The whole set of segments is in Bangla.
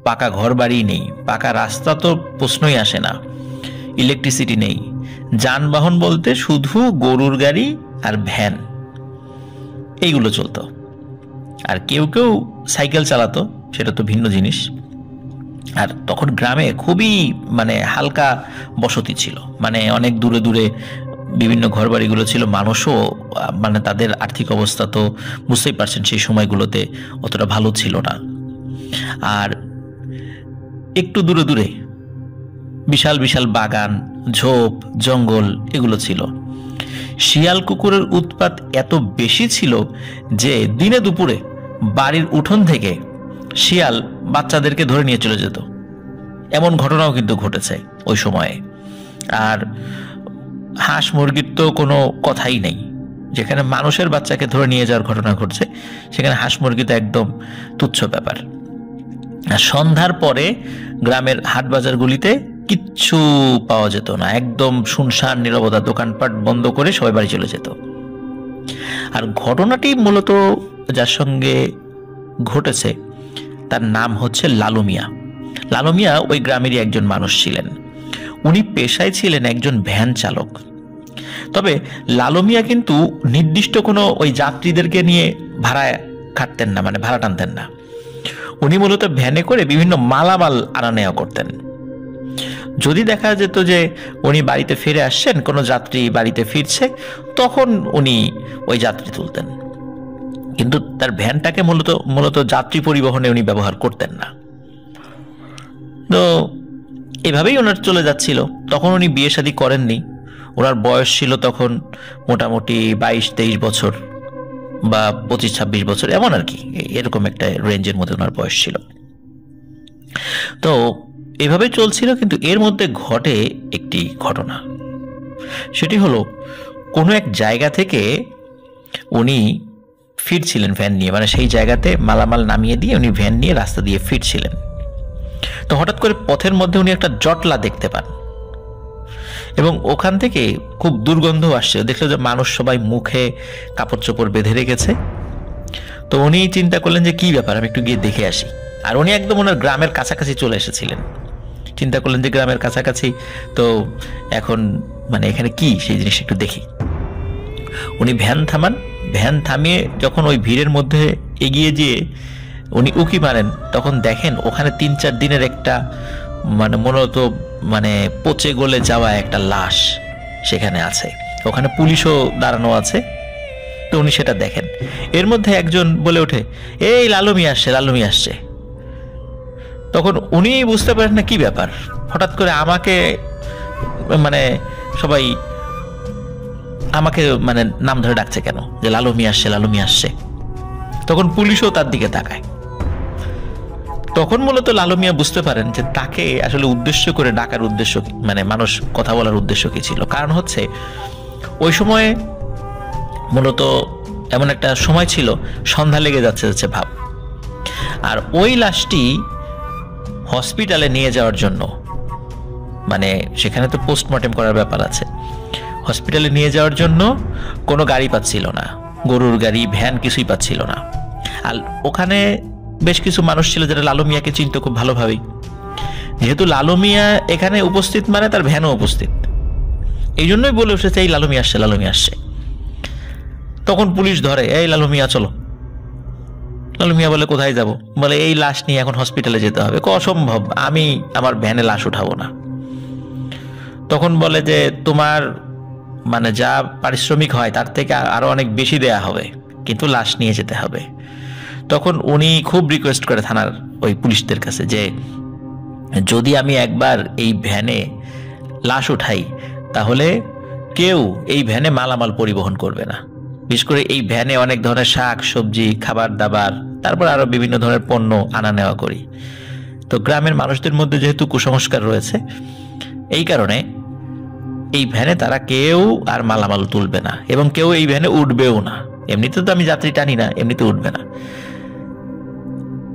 পাকা ঘর বাড়ি নেই, পাকা রাস্তা তো প্রশ্নই আসে না, ইলেকট্রিসিটি নেই, যানবাহন বলতে শুধু গরুর গাড়ি আর ভ্যান, এইগুলো চলতো। আর কেউ কেউ সাইকেল চালাতো, সেটা তো ভিন্ন জিনিস। আর তখন গ্রামে খুবই মানে হালকা বসতি ছিল, মানে অনেক দূরে দূরে বিভিন্ন ঘরবাড়িগুলো ছিল। মানুষও মানে তাদের আর্থিক অবস্থা তো বুঝতেই পারছেন সেই সময়গুলোতে অতটা ভালো ছিল না। আর একটু দূরে দূরে বিশাল বিশাল বাগান, ঝোপ, জঙ্গল এগুলো ছিল। শিয়াল কুকুরের উৎপাত এত বেশি ছিল যে দিনে দুপুরে বাড়ির উঠোন থেকে শিয়াল বাচ্চাদেরকে ধরে নিয়ে চলে যেত, এমন ঘটনাও কিন্তু ঘটেছে ওই সময়ে। আর হাঁস মুরগির তো কোনো কথাই নেই, যেখানে মানুষের বাচ্চাকে ধরে নিয়ে যাওয়ার ঘটনা ঘটছে সেখানে হাঁস মুরগি তো একদম তুচ্ছ ব্যাপার। আর সন্ধ্যার পরে গ্রামের হাট বাজারগুলিতে কিচ্ছু পাওয়া যেত না, একদম শুনশান নীরবতা, দোকানপাট বন্ধ করে সবাই বাড়ি চলে যেত। আর ঘটনাটি মূলত যার সঙ্গে ঘটেছে তার নাম হচ্ছে লালু মিয়া। লালু মিয়া ওই গ্রামেরই একজন মানুষ ছিলেন। উনি পেশায় ছিলেন একজন ভ্যান চালক। তবে লালু মিয়া কিন্তু নির্দিষ্ট কোনো ওই যাত্রীদেরকে নিয়ে ভাড়ায় খাটতেন না, মানে ভাড়া টানতেন না। উনি মূলত ভ্যানে করে বিভিন্ন মালামাল আনা নেওয়া করতেন। যদি দেখা যেত যে উনি বাড়িতে ফিরে আসছেন, কোনো যাত্রী বাড়িতে ফিরছে, তখন উনি ওই যাত্রী তুলতেন, কিন্তু তার ভ্যানটাকে মূলত যাত্রী পরিবহনে উনি ব্যবহার করতেন না। তো এভাবেই ওনার চলে যাচ্ছিল। তখন উনি বিয়ে শাদী করেননি, ওনার বয়স ছিল তখন মোটামুটি 22-23 বছর বা 25-26 বছর, এমন আর কি, এরকম একটা রেঞ্জের মধ্যে ওনার বয়স ছিল। তো এভাবে চলছিল, কিন্তু এর মধ্যে ঘটে একটি ঘটনা। সেটি হলো কোনো এক জায়গা থেকে উনি ফিরছিলেন ভ্যান নিয়ে, মানে সেই জায়গাতে মালামাল নামিয়ে দিয়ে উনি ভ্যান নিয়ে রাস্তা দিয়ে ফিরছিলেন। তো হঠাৎ করে পথের মধ্যে উনি একটা জটলা দেখতে পান এবং ওখান থেকে খুব দুর্গন্ধ আসছে। দেখলো যে মানুষ সবাই মুখে কাপড় চোপড় বেঁধে রেখেছে। তো উনি চিন্তা করলেন যে কি ব্যাপার, আমি একটু গিয়ে দেখে আসি। আর উনি একদম ওনার গ্রামের কাছাকাছি চলে এসেছিলেন। চিন্তা করলেন যে গ্রামের কাছাকাছি তো এখন মানে এখানে কি সেই জিনিস একটু দেখি। উনি ভ্যান থামান, ভ্যান থামিয়ে যখন ওই ভিড়ের মধ্যে এগিয়ে যেয়ে উনি উকি মারেন, তখন দেখেন ওখানে 3-4 দিনের একটা মানে মূলত মানে পচে গলে যাওয়া একটা লাশ সেখানে আছে। ওখানে পুলিশও দাঁড়ানো আছে। তো উনি সেটা দেখেন। এর মধ্যে একজন বলে ওঠে, এই লালু মিয়া আসছে, লালু মিয়া আসছে। তখন উনি বুঝতে পারেন না কি ব্যাপার, হঠাৎ করে আমাকে মানে সবাই আমাকে মানে নাম ধরে ডাকছে কেন, যে লালু মিয়া আসছে, লালু মিয়া আসছে। তখন পুলিশও তার দিকে তাকায়। তখন মূলত লালু মিয়া বুঝতে পারেন যে তাকে আসলে উদ্দেশ্য করে ডাকার উদ্দেশ্য মানে মানুষ কথা বলার উদ্দেশ্য কি ছিল। কারণ হচ্ছে ওই সময়ে মূলত এমন একটা সময় ছিল, সন্ধ্যা লেগে যাচ্ছে ভাব। আর ওই লাশটি হসপিটালে নিয়ে যাওয়ার জন্য, মানে সেখানে তো পোস্টমর্টেম করার ব্যাপার আছে, হসপিটালে নিয়ে যাওয়ার জন্য কোনো গাড়ি পাচ্ছিল না, গরুর গাড়ি, ভ্যান কিছুই পাচ্ছিল না। আর ওখানে বেশ কিছু মানুষ ছিল যারা লালু মিয়াকে চিনতো খুব ভালোভাবেই। যেহেতু লালু মিয়া এখানে উপস্থিত মানে তার ভ্যানও উপস্থিত, এই জন্যই বলে উঠেছে এই লালু মিয়া আসছে, লালু মিয়া আসছে। তখন পুলিশ ধরে, এই লালু মিয়া চলো। লালু মিয়া বলে কোথায় যাব? বলে এই লাশ নিয়ে এখন হসপিটালে যেতে হবে। অসম্ভব, আমি আমার ভ্যানে লাশ উঠাবো না। তখন বলে যে তোমার মানে যা পারিশ্রমিক হয় তার থেকে আরো অনেক বেশি দেয়া হবে, কিন্তু লাশ নিয়ে যেতে হবে। তখন উনি খুব রিকোয়েস্ট করে থানার ওই পুলিশদের কাছে যে যদি আমি একবার এই ভ্যানে লাশ উঠাই তাহলে কেউ এই ভ্যানে মালামাল পরিবহন করবে না। বিশেষ করে এই ভ্যানে অনেক ধরনের শাক সবজি, খাবার দাবার, তারপর আরো বিভিন্ন ধরনের পণ্য আনা নেওয়া করি। তো গ্রামের মানুষদের মধ্যে যেহেতু কুসংস্কার রয়েছে, এই কারণে এই ভ্যানে তারা কেউ আর মালামাল তুলবে না এবং কেউ এই ভ্যানে উঠবেও না। এমনিতে তো আমি যাত্রী টানি না, এমনিতে উঠবে না।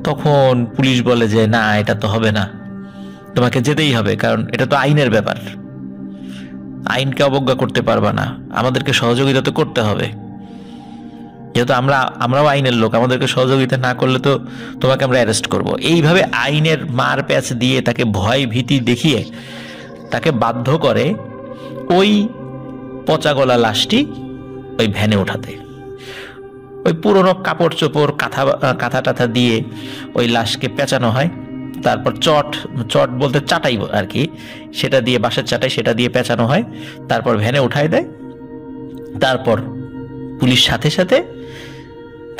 তখন পুলিশ বলে যে না, এটা তো হবে না, তোমাকে যেতেই হবে, কারণ এটা তো আইনের ব্যাপার, আইনকে অবজ্ঞা করতে পারবা না, আমাদেরকে সহযোগিতা তো করতে হবে। যেহেতু আমরাও আইনের লোক, আমাদেরকে সহযোগিতা না করলে তো তোমাকে আমরা অ্যারেস্ট করব। এইভাবে আইনের মার প্যাচ দিয়ে তাকে ভয় ভীতি দেখিয়ে তাকে বাধ্য করে ওই পচা গলা লাশটি ওই ভ্যানে ওঠাতে। ওই পুরনো কাপড় চোপড় কাঁথা টাথা দিয়ে ওই লাশকে পেঁচানো হয়, তারপর চট বলতে চাটাই আর কি, সেটা দিয়ে, বাঁশের চাটাই, সেটা দিয়ে পেঁচানো হয়, তারপর ভ্যানে উঠায় দেয়। তারপর পুলিশ সাথে সাথে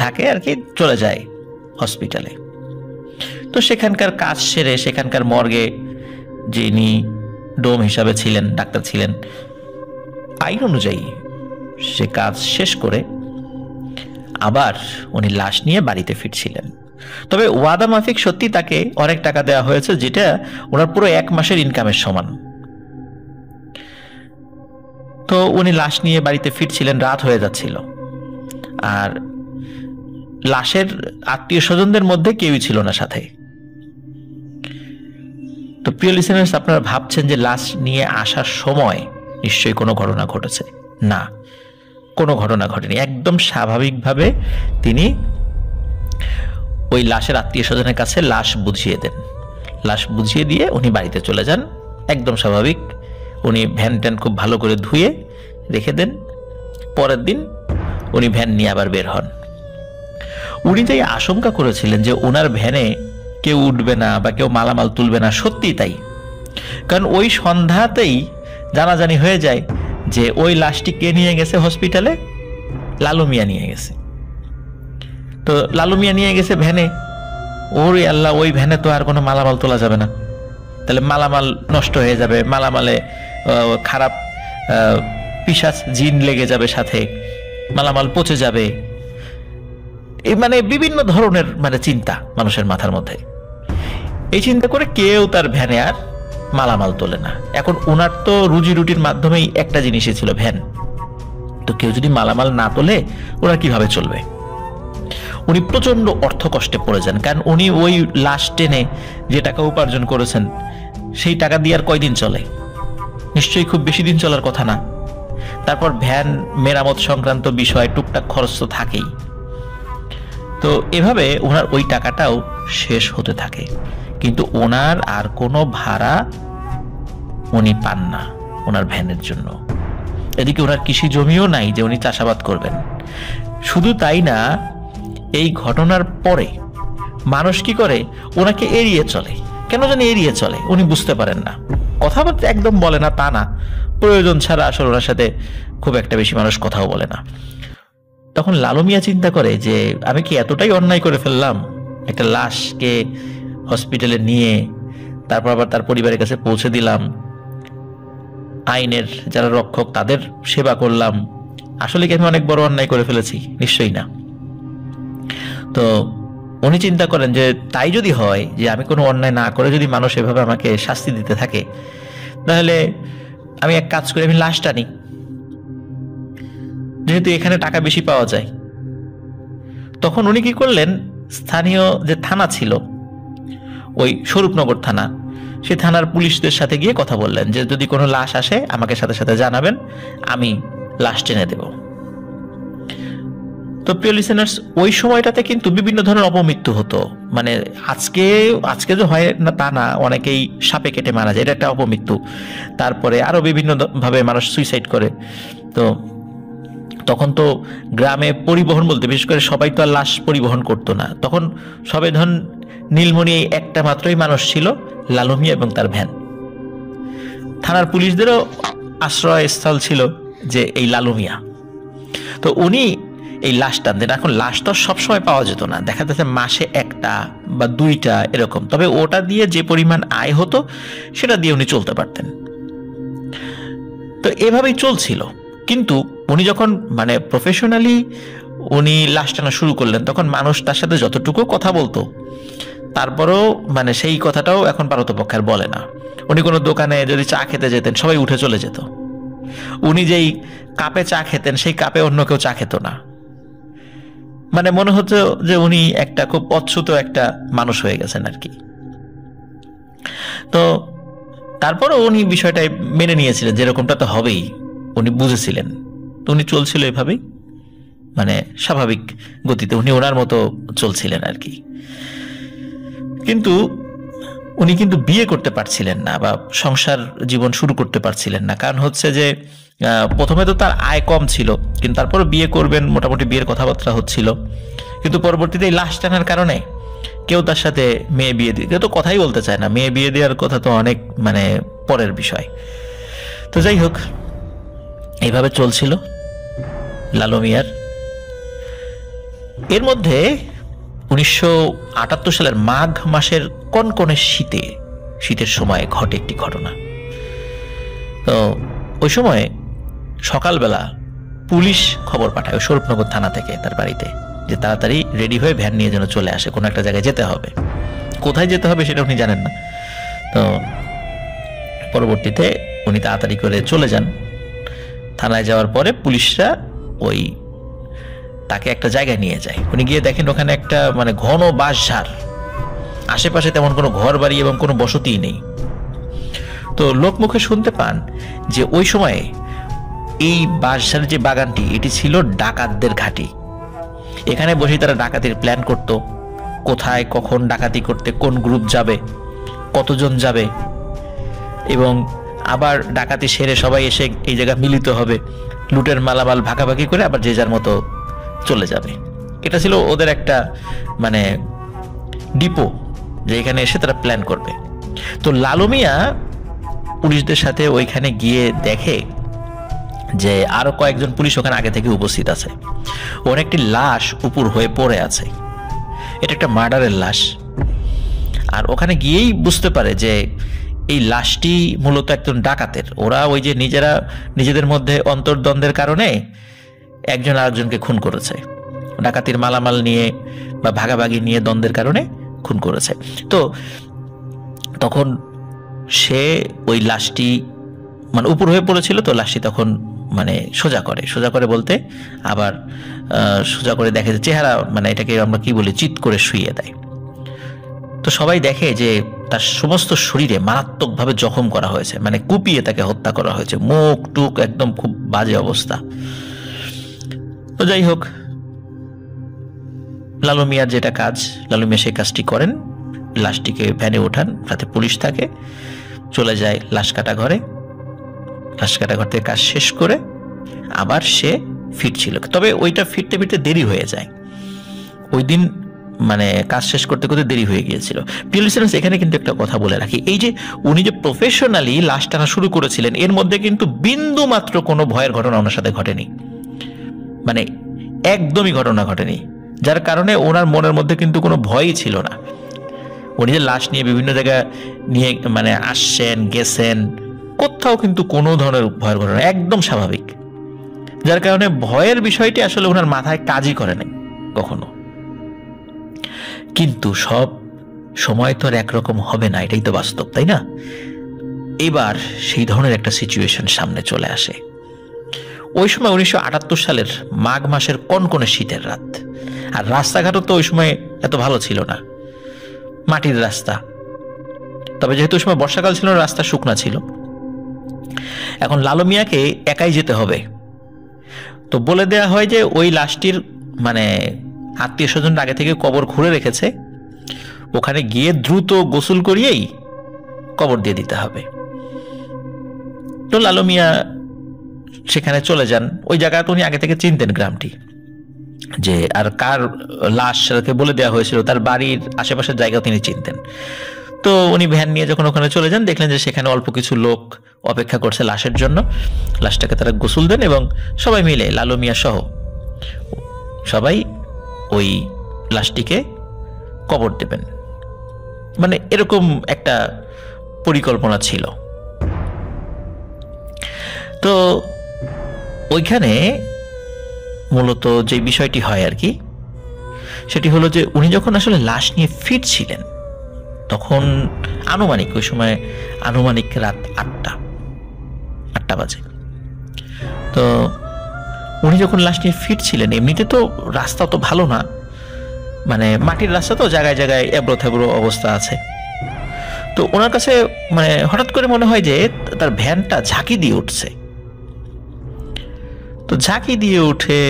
থাকে আর কি, চলে যায় হসপিটালে। তো সেখানকার কাজ সেরে সেখানকার মর্গে যিনি ডোম হিসাবে ছিলেন, ডাক্তার ছিলেন, আইন অনুযায়ী সে কাজ শেষ করে আবার উনি লাশ নিয়ে বাড়িতে ফিরছিলেন। তবে ওয়াদা মাফিক সত্যি তাকে অনেক টাকা দেওয়া হয়েছে, যেটা ওনার পুরো 1 মাসের ইনকামের সমান। তো উনি লাশ নিয়ে বাড়িতে ফিরছিলেন, রাত হয়ে যাচ্ছিল, আর লাশের আত্মীয় স্বজনদের মধ্যে কেউই ছিল না সাথে। তো প্রিয় লিসেনার্স, আপনারা ভাবছেন যে লাশ নিয়ে আসার সময় নিশ্চয়ই কোনো ঘটনা ঘটেছে। না, কোনো ঘটনা ঘটেনি। একদম স্বাভাবিকভাবে তিনি ওই লাশের আত্মীয় স্বজনের কাছে লাশ বুঝিয়ে দেন। লাশ বুঝিয়ে দিয়ে উনি বাড়িতে চলে যান, একদম স্বাভাবিক। উনি ভ্যান ট্যান খুব ভালো করে ধুয়ে রেখে দেন। পরের দিন উনি ভ্যান নিয়ে আবার বের হন। উনি তাই আশঙ্কা করেছিলেন যে ওনার ভ্যানে কেউ উঠবে না বা কেউ মালামাল তুলবে না। সত্যি তাই, কারণ ওই সন্ধ্যাতেই জানাজানি হয়ে যায় যে ওই লাশটি কে নিয়ে গেছে হসপিটালে, লালু মিয়া নিয়ে গেছে। তো লালু মিয়া নিয়ে গেছে ভ্যানে। ওরে আল্লাহ, ওই ভ্যানে তো আর কোনো মালামাল তোলা যাবে না, তাহলে মালামাল নষ্ট হয়ে যাবে, মালামালে খারাপ পিশাচ জিন লেগে যাবে, সাথে মালামাল পচে যাবে। এই বিভিন্ন ধরনের চিন্তা মানুষের মাথার মধ্যে। এই চিন্তা করে কেউ তার ভ্যানে আর মালামাল তোলে না। এখন ওনার তো রুজি রুটির মাধ্যমেই একটা জিনিসই ছিল, ভ্যান। তো কেউ যদি মালামাল না তোলে ওরা কিভাবে চলবে? উনি প্রচন্ড অর্থ কষ্টে পড়ে যান, কারণ উনি ওই লাশ টেনে যে টাকা উপার্জন করেছেন সেই টাকা দিয়ে আর কয়দিন চলে? নিশ্চয়ই খুব বেশি দিন চলার কথা না। তারপর ভ্যান মেরামত সংক্রান্ত বিষয়, টুকটাক খরচ তো থাকেই। তো এভাবে ওনার ওই টাকাটাও শেষ হতে থাকে, কিন্তু ওনার আর কোনো ভাড়া উনি পান না ওনার ভ্যানের জন্য। এদিকে ওনার কৃষি জমিও নাই যে উনি চাষাবাদ করবেন। শুধু তাই না, এই ঘটনার পরে মানুষ কি করে, ওনাকে এড়িয়ে চলে। কেন জানি এড়িয়ে চলে, উনি বুঝতে পারেন না। কথাবার্তা একদম বলে না তা না, প্রয়োজন ছাড়া আসলে ওনার সাথে খুব একটা বেশি মানুষ কথাও বলে না। তখন লালু মিয়া চিন্তা করে যে আমি কি এতটাই অন্যায় করে ফেললাম, একটা লাশকে হসপিটালে নিয়ে তারপর আবার তার পরিবারের কাছে পৌঁছে দিলাম, আইনের যারা রক্ষক তাদের সেবা করলাম, আসলে কি আমি অনেক বড় অন্যায় করে ফেলেছি? নিশ্চয়ই না। তো উনি চিন্তা করেন যে তাই যদি হয়, যে আমি কোনো অন্যায় না করে যদি মানুষ এভাবে আমাকে শাস্তি দিতে থাকে, তাহলে আমি এক কাজ করি, আমি লাশটা নিই, যেহেতু এখানে টাকা বেশি পাওয়া যায়। তখন উনি কি করলেন, স্থানীয় যে থানা ছিল, ওই স্বরূপনগর থানা, সেই থানার পুলিশদের সাথে গিয়ে কথা বললেন যে যদি কোনো লাশ আসে আমাকে সাথে সাথে জানাবেন, আমি লাশ টেনে দেব। তো প্রিয় লিসেনার্স, ওই সময়টাতে কিন্তু বিভিন্ন ধরনের অপমৃত্যু হতো। আজকে যে হয় না তা না, অনেকেই সাপে কেটে মারা যায়, এটা একটা অপমৃত্যু। তারপরে আরো বিভিন্ন ভাবে মানুষ সুইসাইড করে। তো তখন তো গ্রামে পরিবহন বলতে, বিশেষ করে সবাই তো আর লাশ পরিবহন করতো না। তখন সবাই ধন নীলমণি একটা মাত্রই মানুষ ছিল, লালু মিয়া এবং তার ভ্যান। থানার পুলিশদেরও আশ্রয়স্থল ছিল যে এই লালু মিয়া। তো উনি এই লাশ টানতেন। এখন লাশ তো সবসময় পাওয়া যেত না, দেখা যাচ্ছে মাসে 1টা বা 2টা এরকম। তবে ওটা দিয়ে যে পরিমাণ আয় হতো সেটা দিয়ে উনি চলতে পারতেন। তো এভাবেই চলছিল। কিন্তু উনি যখন প্রফেশনালি উনি লাশ টানা শুরু করলেন, তখন মানুষ তার সাথে যতটুকু কথা বলতো, তারপরেও সেই কথাটাও এখন পারতপক্ষে আর বলে না। উনি কোনো দোকানে যদি চা খেতে যেতেন, সবাই উঠে চলে যেত। উনি যেই কাপে চা খেতেন সেই কাপে অন্য কেউ চা খেত না। মনে হতো যে উনি একটা খুব অচ্ছুত একটা মানুষ হয়ে গেছেন আর কি। তো তারপরও উনি বিষয়টাই মেনে নিয়েছিলেন, যেরকমটা তো হবেই, উনি বুঝেছিলেন। তো উনি চলছিল এভাবেই, মানে স্বাভাবিক গতিতে উনি ওনার মতো চলছিলেন আর কি। কিন্তু উনি কিন্তু বিয়ে করতে পারছিলেন না বা সংসার জীবন শুরু করতে পারছিলেন না। কারণ হচ্ছে যে প্রথমে তো তার আয় কম ছিল, কিন্তু তারপরে বিয়ে করবেন, মোটামুটি বিয়ের কথাবার্তা হচ্ছিল, কিন্তু পরবর্তীতে এই লাশ টানার কারণে কেউ তার সাথে মেয়ে বিয়ে দিয়ে, কেউ তো কথাই বলতে চায় না। মেয়ে বিয়ে দেওয়ার কথা তো অনেক মানে পরের বিষয়। তো যাই হোক, এইভাবে চলছিল লালু মিয়ার। এর মধ্যে 1978 সালের মাঘ মাসের কনকনে শীতের সময় ঘটে একটি ঘটনা। তো ওই সময় সকালবেলা পুলিশ খবর পাঠায় স্বরূপনগর থানা থেকে তার বাড়িতে, যে তাড়াতাড়ি রেডি হয়ে ভ্যান নিয়ে যেন চলে আসে, কোনো একটা জায়গায় যেতে হবে। কোথায় যেতে হবে সেটা উনি জানেন না। তো পরবর্তীতে উনি তাড়াতাড়ি করে চলে যান। থানায় যাওয়ার পরে পুলিশরা ওই তাকে একটা জায়গায় নিয়ে যায়। উনি গিয়ে দেখেন ওখানে একটা মানে ঘন বাঁশঝাড়, আশেপাশে তেমন কোনো ঘর বাড়ি এবং কোনো বসতিই নেই। তো লোকমুখে শুনতে পান যে ওই সময়ে এই বাঁশঝাড়ের যে বাগানটি, এটি ছিল ডাকাতদের ঘাঁটি। এখানে বসে তারা ডাকাতির প্ল্যান করত, কোথায় কখন ডাকাতি করতে কোন গ্রুপ যাবে, কতজন যাবে, এবং আবার ডাকাতি সেরে সবাই এসে এই জায়গায় মিলিত হবে, লুটের মালামাল ভাগাভাগি করে আবার যে যার মতো চলে যাবে। এটা ছিল ওদের একটা মানে ডিপো, যে এখানে এসে তারা প্ল্যান করবে। তো লালু মিয়া পুলিশদের সাথে ওইখানে গিয়ে দেখে যে আরো কয়েকজন পুলিশ ওখানে আগে থেকে উপস্থিত আছে। ওর একটি লাশ উপর হয়ে পড়ে আছে, এটা একটা মার্ডারের লাশ। আর ওখানে গিয়েই বুঝতে পারে যে এই লাশটি মূলত একজন ডাকাতের। ওরা ওই যে নিজেদের মধ্যে অন্তর্দ্বন্দ্বের কারণে একজন আরেকজনকে খুন করেছে, ডাকাতির মালামাল নিয়ে বা ভাগাভাগি নিয়ে দ্বন্দ্বের কারণে খুন করেছে। তো তখন সে ওই লাশটি মানে উপর হয়ে পড়েছিল, তো লাশটি তখন মানে সোজা করে বলতে আবার সোজা করে দেখে যে চেহারা মানে এটাকে আমরা কি বলি, চিৎ করে শুইয়ে দেয়। তো সবাই দেখে যে তার সমস্ত শরীরে মারাত্মকভাবে জখম করা হয়েছে, মানে কুপিয়ে তাকে হত্যা করা হয়েছে, মুখ টুক একদম খুব বাজে অবস্থা। তো যাই হোক, লালু মিয়ার যেটা কাজ, লালু মিয়া সেই কাজটি করেন। লাশটিকে ভ্যানে ওঠান, সাথে পুলিশ থাকে, চলে যায় লাশ কাটা ঘরে। লাশ কাটা ঘর থেকে কাজ শেষ করে আবার সে ফিরছিল, তবে ওইটা ফিরতে দেরি হয়ে যায়। ওই দিন মানে কাজ শেষ করতে দেরি হয়ে গিয়েছিল। প্রিয় লিসেনার্স, এখানে কিন্তু একটা কথা বলে রাখি, এই যে উনি যে প্রফেশনালি লাশ টানা শুরু করেছিলেন, এর মধ্যে কিন্তু বিন্দু মাত্র কোনো ভয়ের ঘটনা ওনার সাথে ঘটেনি, মানে একদমই ঘটনা ঘটেনি, যার কারণে ওনার মনের মধ্যে কিন্তু কোনো ভয়ই ছিল না। উনি যে লাশ নিয়ে বিভিন্ন জায়গায় নিয়ে মানে আসছেন গেছেন, কোথাও কিন্তু কোনো ধরনের ভয়ের ঘটনা, একদম স্বাভাবিক, যার কারণে ভয়ের বিষয়টি আসলে ওনার মাথায় কাজই করে নাই কখনো। কিন্তু সব সময় তো আর একরকম হবে না, এটাই তো বাস্তব, তাই না? এবার সেই ধরনের একটা সিচুয়েশন সামনে চলে আসে। ওই সময় 1978 সালের মাঘ মাসের কনকনে শীতের রাত, আর রাস্তাঘাটও তো ওই সময় এত ভালো ছিল না, মাটির রাস্তা। তবে যেহেতু ওই সময় বর্ষাকাল ছিল, রাস্তা শুকনা ছিল। এখন লালু মিয়াকে একাই যেতে হবে। তো বলে দেয়া হয় যে ওই লাশটির মানে আত্মীয় স্বজন আগে থেকে কবর খুঁড়ে রেখেছে, ওখানে গিয়ে দ্রুত গোসল করিয়েই কবর দিয়ে দিতে হবে। তো লালু মিয়া সেখানে চলে যান। ওই জায়গাটা উনি আগে থেকে চিনতেন গ্রামটি, যে আর কার লাশ সেটাকে বলে দেওয়া হয়েছিল, তার বাড়ির আশেপাশের জায়গা তিনি চিনতেন। তো উনি ভ্যান নিয়ে যখন ওখানে চলে যান, দেখলেন যে সেখানে অল্প কিছু লোক অপেক্ষা করছে লাশের জন্য। লাশটাকে তারা গোসল দেন এবং সবাই মিলে, লালু মিয়া সহ সবাই ওই লাশটিকে কবর দেবেন, মানে এরকম একটা পরিকল্পনা ছিল। তো ওইখানে মূলত যে বিষয়টি হয় আর কি, সেটি হলো যে উনি যখন আসলে লাশ নিয়ে ফিরছিলেন, তখন আনুমানিক ওই সময় আনুমানিক রাত 8টা বাজে। তো উনি যখন লাশ নিয়ে ফিরছিলেন, এমনিতে তো রাস্তা তো ভালো না, মানে মাটির রাস্তা, তো জায়গায় জায়গায় এবড়ো থেবড়ো অবস্থা আছে। তো ওনার কাছে মানে হঠাৎ করে মনে হয় যে তার ভ্যানটা ঝাঁকি দিয়ে উঠছে। তো ঝাঁকি দিয়ে উঠে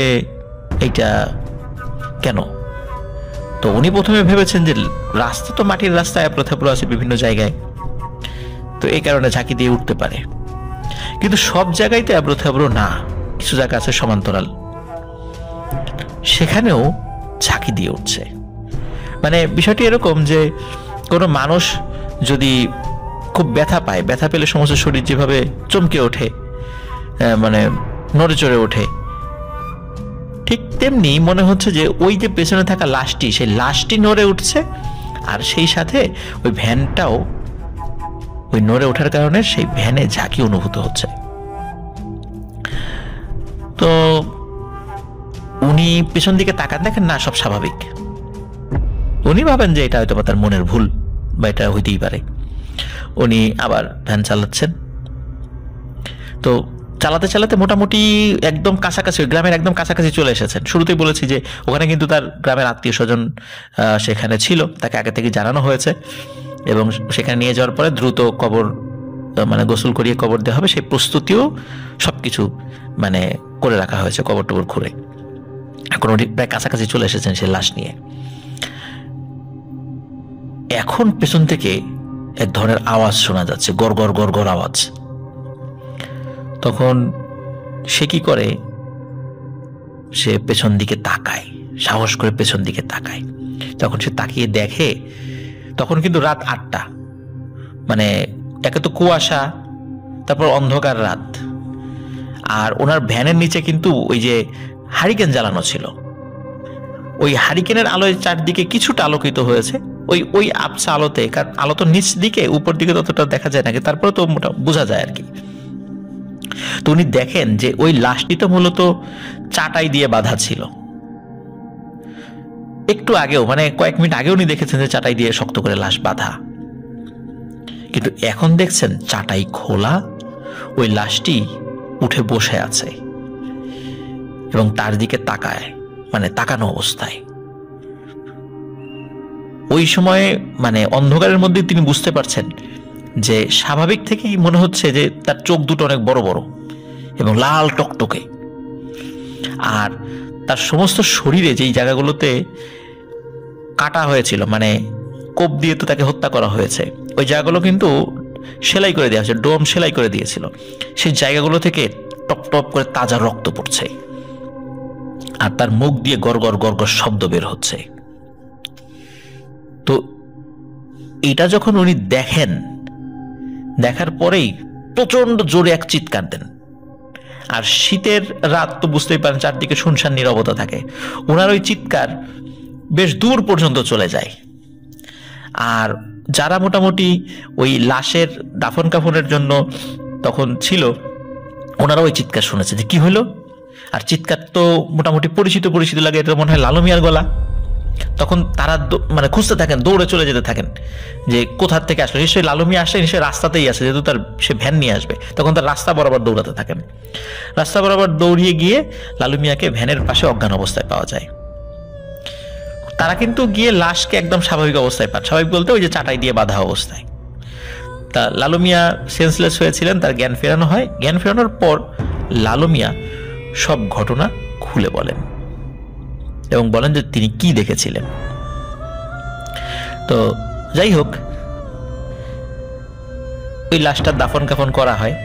এইটা কেন? তো উনি প্রথমে ভেবেছেন যে রাস্তা তো মাটির রাস্তায় এবড়ো আছে বিভিন্ন জায়গায়, তো এই কারণে ঝাঁকি দিয়ে উঠতে পারে। কিন্তু সব জায়গায় তো এবড়ো না, কিছু জায়গা আছে সমান্তরাল, সেখানেও ঝাঁকি দিয়ে উঠছে। মানে বিষয়টি এরকম যে কোনো মানুষ যদি খুব ব্যথা পায়, ব্যথা পেলে সমস্ত শরীর যেভাবে চমকে ওঠে, মানে নড়ে চড়ে ওঠে, ঠিক তেমনি মনে হচ্ছে যে ওই যে পেছনে থাকা লাশটি, সেই লাশটি নড়ে উঠছে, আর সেই সাথে ওই ভ্যানটাও ওই নড়ে ওঠার কারণে সেই ভ্যানে ঝাঁকি অনুভূত হচ্ছে। তো উনি পেছন দিকে তাকান, দেখেন না সব স্বাভাবিক। উনি ভাবেন যে এটা হয়তো তার মনের ভুল বা এটা হইতেই পারে। উনি আবার ভ্যান চালাচ্ছেন। তো চালাতে চালাতে মোটামুটি একদম কাছাকাছি, গ্রামের একদম কাছাকাছি চলে এসেছেন। শুরুতেই বলেছি যে ওখানে কিন্তু তার গ্রামের আত্মীয় স্বজন সেখানে ছিল, তাকে আগে থেকে জানানো হয়েছে, এবং সেখানে নিয়ে যাওয়ার পরে দ্রুত কবর, মানে গোসল করিয়ে কবর দেওয়া হবে, সেই প্রস্তুতিও সবকিছু মানে করে রাখা হয়েছে, কবর টবর খুঁড়ে। এখন উনি প্রায় কাছাকাছি চলে এসেছেন সেই লাশ নিয়ে। এখন পেছন থেকে এক ধরনের আওয়াজ শোনা যাচ্ছে, গড় গড় গড় গড় আওয়াজ। তখন সে কি করে, সে পেছন দিকে তাকায়, সাহস করে পেছন দিকে তাকায়। তখন সে তাকিয়ে দেখে, তখন কিন্তু রাত 8টা, মানে একে তো কুয়াশা, তারপর অন্ধকার রাত, আর ওনার ভ্যানের নিচে কিন্তু ওই যে হারিকেন জ্বালানো ছিল, ওই হারিকেনের আলোয় চারদিকে কিছুটা আলোকিত হয়েছে, ওই আবছা আলোতে, কারণ আলো তো নিচ দিকে, উপর দিকে ততটা দেখা যায় নাকি, তারপরে তো মোটা বোঝা যায় আর কি। তো উনি দেখেন যে ওই লাশটি তো মূলত চাটাই দিয়ে বাঁধা ছিল। একটু আগেও, মানে কয়েক মিনিট আগেও উনি দেখেছেন যে চাটাই দিয়ে শক্ত করে লাশ বাঁধা, কিন্তু এখন দেখছেন চাটাই খোলা, ওই লাশটি উঠে বসে আছে এবং তার দিকে তাকায়, মানে তাকানো অবস্থায়। ওই সময়ে মানে অন্ধকারের মধ্যে তিনি বুঝতে পারছেন যে স্বাভাবিক থেকেই মনে হচ্ছে যে তার চোখ দুটো অনেক বড় বড় এবং লাল টকটকে, আর তার সমস্ত শরীরে যেই জায়গাগুলোতে কাটা হয়েছিল, মানে কোপ দিয়ে তো তাকে হত্যা করা হয়েছে, ওই জায়গাগুলো কিন্তু সেলাই করে দেওয়া হয়েছে, ডোম সেলাই করে দিয়েছিল, সেই জায়গাগুলো থেকে টপ টপ করে তাজা রক্ত পড়ছে, আর তার মুখ দিয়ে গড় গড় গড় গড় শব্দ বের হচ্ছে। তো এটা যখন উনি দেখেন, দেখার পরেই প্রচন্ড জোরে এক চিৎকার দেন। আর শীতের রাত তো বুঝতেই পারেন, চারদিকে শুনশান নীরবতা থাকে, ওনার ওই চিৎকার বেশ দূর পর্যন্ত চলে যায়। আর যারা মোটামুটি ওই লাশের দাফন কাফনের জন্য তখন ছিল, ওনারা ওই চিৎকার শুনেছে যে কি হলো, আর চিৎকার তো মোটামুটি পরিচিত পরিচিত লাগে, এটা মনে হয় লালু মিয়ার গলা। তখন তারা মানে খুঁজতে থাকেন, দৌড়ে চলে যেতে থাকেন যে কোথার থেকে আসলো, নিশ্চয়ই লালু মিয়া আসলে নিশ্চয়ই রাস্তাতেই আছে, যেহেতু তার সে ভ্যান নিয়ে আসবে। তখন তার রাস্তা বরাবর দৌড়াতে থাকেন, রাস্তা বরাবর দৌড়িয়ে গিয়ে লালু মিয়াকে ভ্যানের পাশে অজ্ঞান অবস্থায় পাওয়া যায়। তারা কিন্তু গিয়ে লাশকে একদম স্বাভাবিক অবস্থায় পান, স্বাভাবিক বলতে ওই যে চাটাই দিয়ে বাঁধা অবস্থায়। তা লালু মিয়া সেন্সলেস হয়েছিলেন, তার জ্ঞান ফেরানো হয়। জ্ঞান ফেরানোর পর লালু মিয়া সব ঘটনা খুলে বলেন এবং বলেন যে তিনি কি দেখেছিলেন। তো যাই হোক, ওই লাশটার দাফন কাফন করা হয়,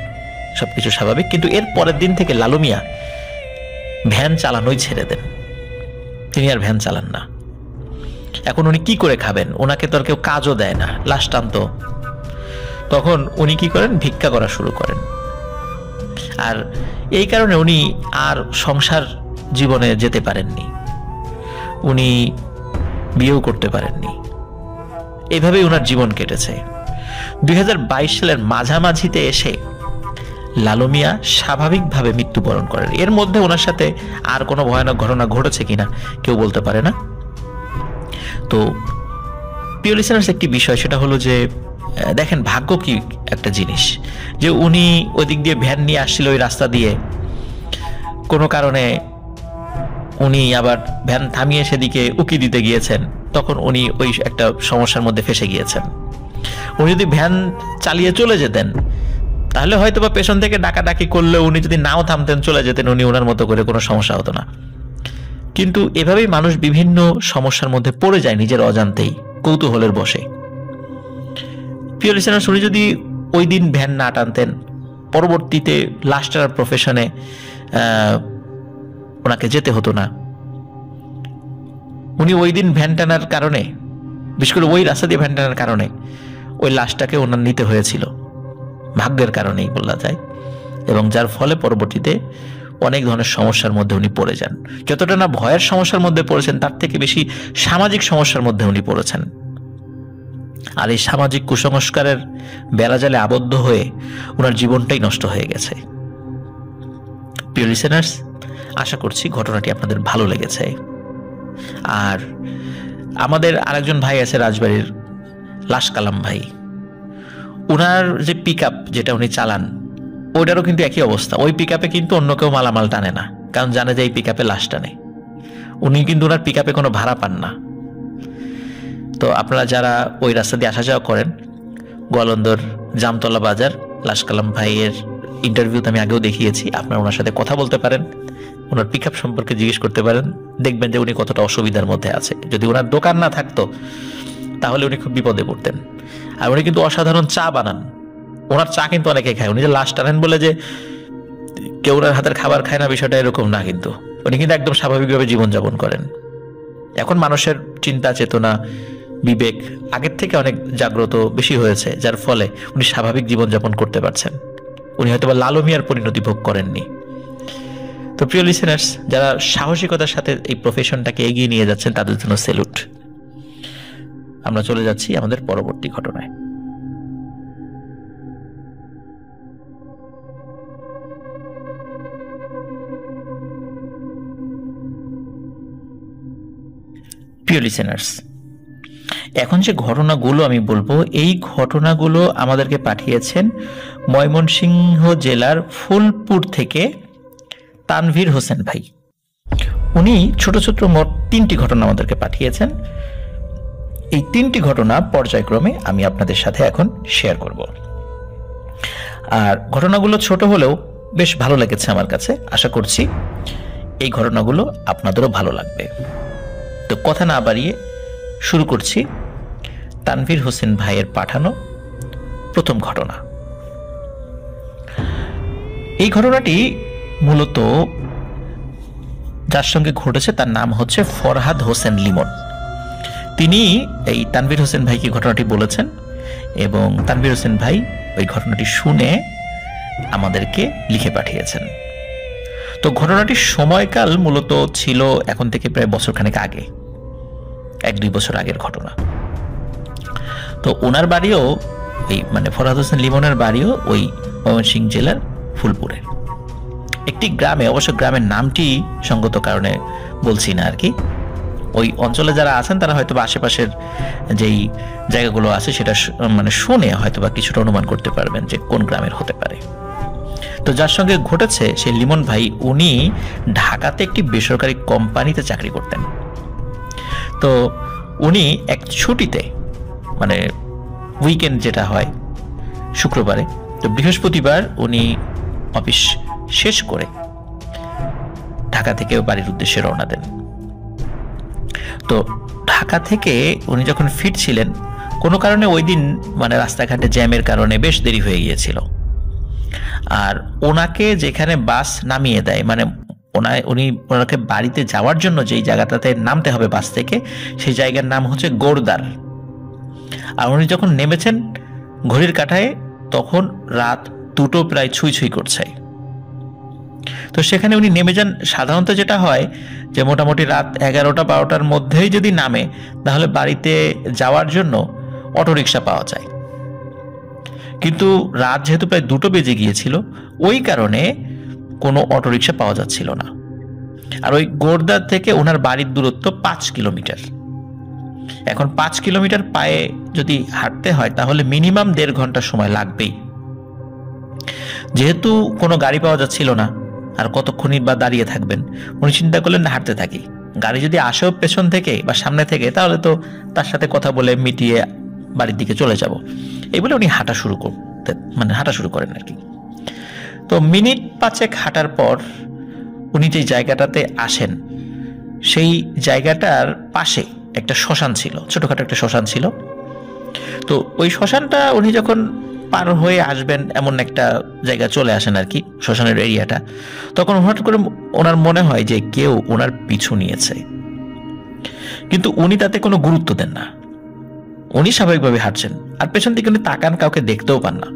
সবকিছু স্বাভাবিক। কিন্তু এর পরের দিন থেকে লালু মিয়া ভ্যান চালানোই ছেড়ে দেন, তিনি আর ভ্যান চালান না। এখন উনি কি করে খাবেন, ওনাকে তো আর কেউ কাজও দেয় না, লাশ টানতো। তখন উনি কি করেন, ভিক্ষা করা শুরু করেন। আর এই কারণে উনি আর সংসার জীবনে যেতে পারেননি, উনি বিয়েও করতে পারেননি। এইভাবেই ওনার জীবন কেটেছে। 2022 সালের মাঝামাঝিতে এসে লালু মিয়া স্বাভাবিকভাবে মৃত্যুবরণ করেন। এর মধ্যে ওনার সাথে আর কোনো ভয়ানক ঘটনা ঘটেছে কিনা কেউ বলতে পারে না। তো প্রিয় লিসেনার্স, একটি বিষয় সেটা হলো যে দেখেন ভাগ্য কি একটা জিনিস, যে উনি ওই দিক দিয়ে ভ্যান নিয়ে আসছিল ওই রাস্তা দিয়ে, কোনো কারণে উনি আবার ভ্যান থামিয়ে সেদিকে উকি দিতে গিয়েছেন, তখন উনি ওই একটা সমস্যার মধ্যে ফেসে গিয়েছেন। উনি যদি ভ্যান চালিয়ে চলে যেতেন, তাহলে হয়তো বা পেছন থেকে ডাকাডাকি করলে উনি যদি নাও থামতেন, চলে যেতেন, উনি ওনার মতো করে, কোনো সমস্যা হতো না। কিন্তু এভাবেই মানুষ বিভিন্ন সমস্যার মধ্যে পড়ে যায় নিজের অজান্তেই, কৌতূহলের বশে। প্রিয় লিসেনার্স, উনি যদি ওই দিন ভ্যান না টানতেন, পরবর্তীতে লাশ টানার প্রফেশনে ওনাকে যেতে হতো না। উনি ওই দিন ভ্যান টানার কারণে, বিশেষ করে ওই রাস্তা দিয়ে ভ্যান টানার কারণে ওই লাশটাকে ওনার নিতে হয়েছিল, ভাগ্যের কারণেই বলা যায়, এবং যার ফলে পরবর্তীতে অনেক ধরনের সমস্যার মধ্যে উনি পড়ে যান। যতটা না ভয়ের সমস্যার মধ্যে পড়েছেন, তার থেকে বেশি সামাজিক সমস্যার মধ্যে উনি পড়েছেন। আর এই সামাজিক কুসংস্কারের বেড়াজালে আবদ্ধ হয়ে ওনার জীবনটাই নষ্ট হয়ে গেছে। প্রিয় লিসেনার্স, আশা করছি ঘটনাটি আপনাদের ভালো লেগেছে। আর আমাদের আরেকজন ভাই আছে রাজবাড়ির, লাশ কালাম ভাই, ওনার যে পিক আপ যেটা উনি চালান, ওইটারও কিন্তু একই অবস্থা। ওই পিক আপে কিন্তু অন্য কেউ মালামাল টানে না, কারণ জানে যে এই পিক আপে লাশ টানে। উনি কিন্তু ওনার পিক আপে কোনো ভাড়া পান না। তো আপনারা যারা ওই রাস্তা দিয়ে আসা যাওয়া করেন, গোয়ালন্দর জামতলা বাজার, লাশ কালাম ভাইয়ের ইন্টারভিউতে আমি আগেও দেখিয়েছি, আপনারা ওনার সাথে কথা বলতে পারেন, ওনার পিক আপ সম্পর্কে জিজ্ঞেস করতে পারেন। দেখবেন যে উনি কতটা অসুবিধার মধ্যে আছে। যদি ওনার দোকান না থাকতো তাহলে উনি খুব বিপদে পড়তেন। আর উনি কিন্তু অসাধারণ চা বানান। ওনার চা কিন্তু অনেকে খায়। উনি যে লাশ টানেন বলে যে কেউ ওনার হাতের খাবার খায় না, বিষয়টা এরকম না। কিন্তু উনি কিন্তু একদম স্বাভাবিকভাবে জীবনযাপন করেন। এখন মানুষের চিন্তা চেতনা, বিবেক আগের থেকে অনেক জাগ্রত বেশি হয়েছে, যার ফলে উনি স্বাভাবিক জীবনযাপন করতে পারছেন। উনি হয়তো বা লালমিয়ার পরিণতি ভোগ করেননি। তো প্রিয় লিসেনার্স, যারা সাহসিকতার সাথে এই প্রফেশনটাকে এগিয়ে নিয়ে যাচ্ছেন, তাদের জন্য স্যালুট। আমরা চলে যাচ্ছি আমাদের পরবর্তী ঘটনায়। প্রিয় লিসেনার্স, এখন যে ঘটনাগুলো আমি বলবো, এই ঘটনাগুলো আমাদেরকে পাঠিয়েছেন ময়মনসিংহ জেলার ফুলপুর থেকে তানভীর হোসেন ভাই। উনি ছোট ছোট মোট 3টি ঘটনা আমাদেরকে পাঠিয়েছেন। এই 3টি ঘটনা পর্যায়ক্রমে আমি আপনাদের সাথে এখন শেয়ার করব। আর ঘটনাগুলো ছোট হলেও বেশ ভালো লেগেছে আমার কাছে। আশা করছি এই ঘটনাগুলো আপনাদেরও ভালো লাগবে। তো কথা না বাড়িয়ে শুরু করছি তানভীর হোসেন ভাইয়ের পাঠানো প্রথম ঘটনা। এই ঘটনাটি মূলত যার সঙ্গে ঘটেছে তার নাম হচ্ছে ফরহাদ হোসেন লিমন। তিনি এই তানভীর হোসেন ভাইকে ঘটনাটি বলেছেন এবং তানভীর হোসেন ভাই ওই ঘটনাটি শুনে আমাদেরকে লিখে পাঠিয়েছেন। তো ঘটনাটির সময়কাল মূলত ছিল এখন থেকে প্রায় বছরখানেক আগে, 1-2 বছর আগের ঘটনা। তো ওনার বাড়িও এই ফরহাদ হোসেন লিমনের বাড়িও ওই ময়মনসিংহ জেলার ফুলপুরে একটি গ্রামে। অবশ্য গ্রামের নামটি সঙ্গত কারণে বলছি না আর কি। ওই অঞ্চলে যারা আছেন তারা হয়তো বা আশেপাশের যেই জায়গাগুলো আছে সেটা শুনে হয়তো বা কিছুটা অনুমান করতে পারবেন যে কোন গ্রামের হতে পারে। তো যার সঙ্গে ঘটেছে সেই লিমন ভাই, উনি ঢাকাতে একটি বেসরকারি কোম্পানিতে চাকরি করতেন। তো উনি এক ছুটিতে, উইকেন্ড যেটা হয় শুক্রবারে, তো বৃহস্পতিবার উনি অফিস শেষ করে ঢাকা থেকে বাড়ির উদ্দেশ্যে রওনা দেন। তো ঢাকা থেকে উনি যখন ফিরছিলেন, কোনো কারণে ওই দিন রাস্তাঘাটে জ্যামের কারণে বেশ দেরি হয়ে গিয়েছিল। আর ওনাকে যেখানে বাস নামিয়ে দেয়, ওনাকে বাড়িতে যাওয়ার জন্য যেই জায়গাটাতে নামতে হবে বাস থেকে, সেই জায়গার নাম হচ্ছে গোরদার। আর উনি যখন নেমেছেন ঘড়ির কাঁটায়, তখন রাত 2টো প্রায় ছুঁই ছুঁই করছে। তো সেখানে উনি নেমে যান। সাধারণত যেটা হয় যে মোটামুটি রাত 11টা-12টার মধ্যেই যদি নামে, তাহলে বাড়িতে যাওয়ার জন্য অটোরিকশা পাওয়া যায়। কিন্তু রাত যেহেতু প্রায় 2টো বেজে গিয়েছিল, ওই কারণে কোনো অটোরিকশা পাওয়া যাচ্ছিল না। আর ওই গোরদার থেকে ওনার বাড়ির দূরত্ব 5 কিলোমিটার। এখন 5 কিলোমিটার পায়ে যদি হাঁটতে হয় তাহলে মিনিমাম 1.5 ঘন্টা সময় লাগবেই। যেহেতু কোনো গাড়ি পাওয়া যাচ্ছিল না, আর কতক্ষণই বা দাঁড়িয়ে থাকবেন, উনি চিন্তা করলেন হাঁটতে থাকি। গাড়ি যদি আসেও পেছন থেকে বা সামনে থেকে, তাহলে তো তার সাথে কথা বলে মিটিয়ে বাড়ির দিকে চলে যাব। এই বলে উনি হাঁটা শুরু করেন আর কি। তো মিনিট 5 হাঁটার পর উনি যে জায়গাটাতে আসেন, সেই জায়গাটার পাশে একটা শ্মশান ছিল, ছোটখাটো একটা শ্মশান ছিল। তো ওই শ্মশানটা উনি যখন পার হয়ে আসবেন এমন একটা জায়গা চলে আসেন আর কি, শ্মশানের এরিয়াটা, তখন হঠাৎ করে ওনার মনে হয় যে কেউ ওনার পিছু নিয়েছে, কিন্তু উনি তাতে কোনো গুরুত্ব দেন না। উনি স্বাভাবিকভাবে হাঁটছেন, আর পেছন দিকে উনি তাকান, কাউকে দেখতেও পান না।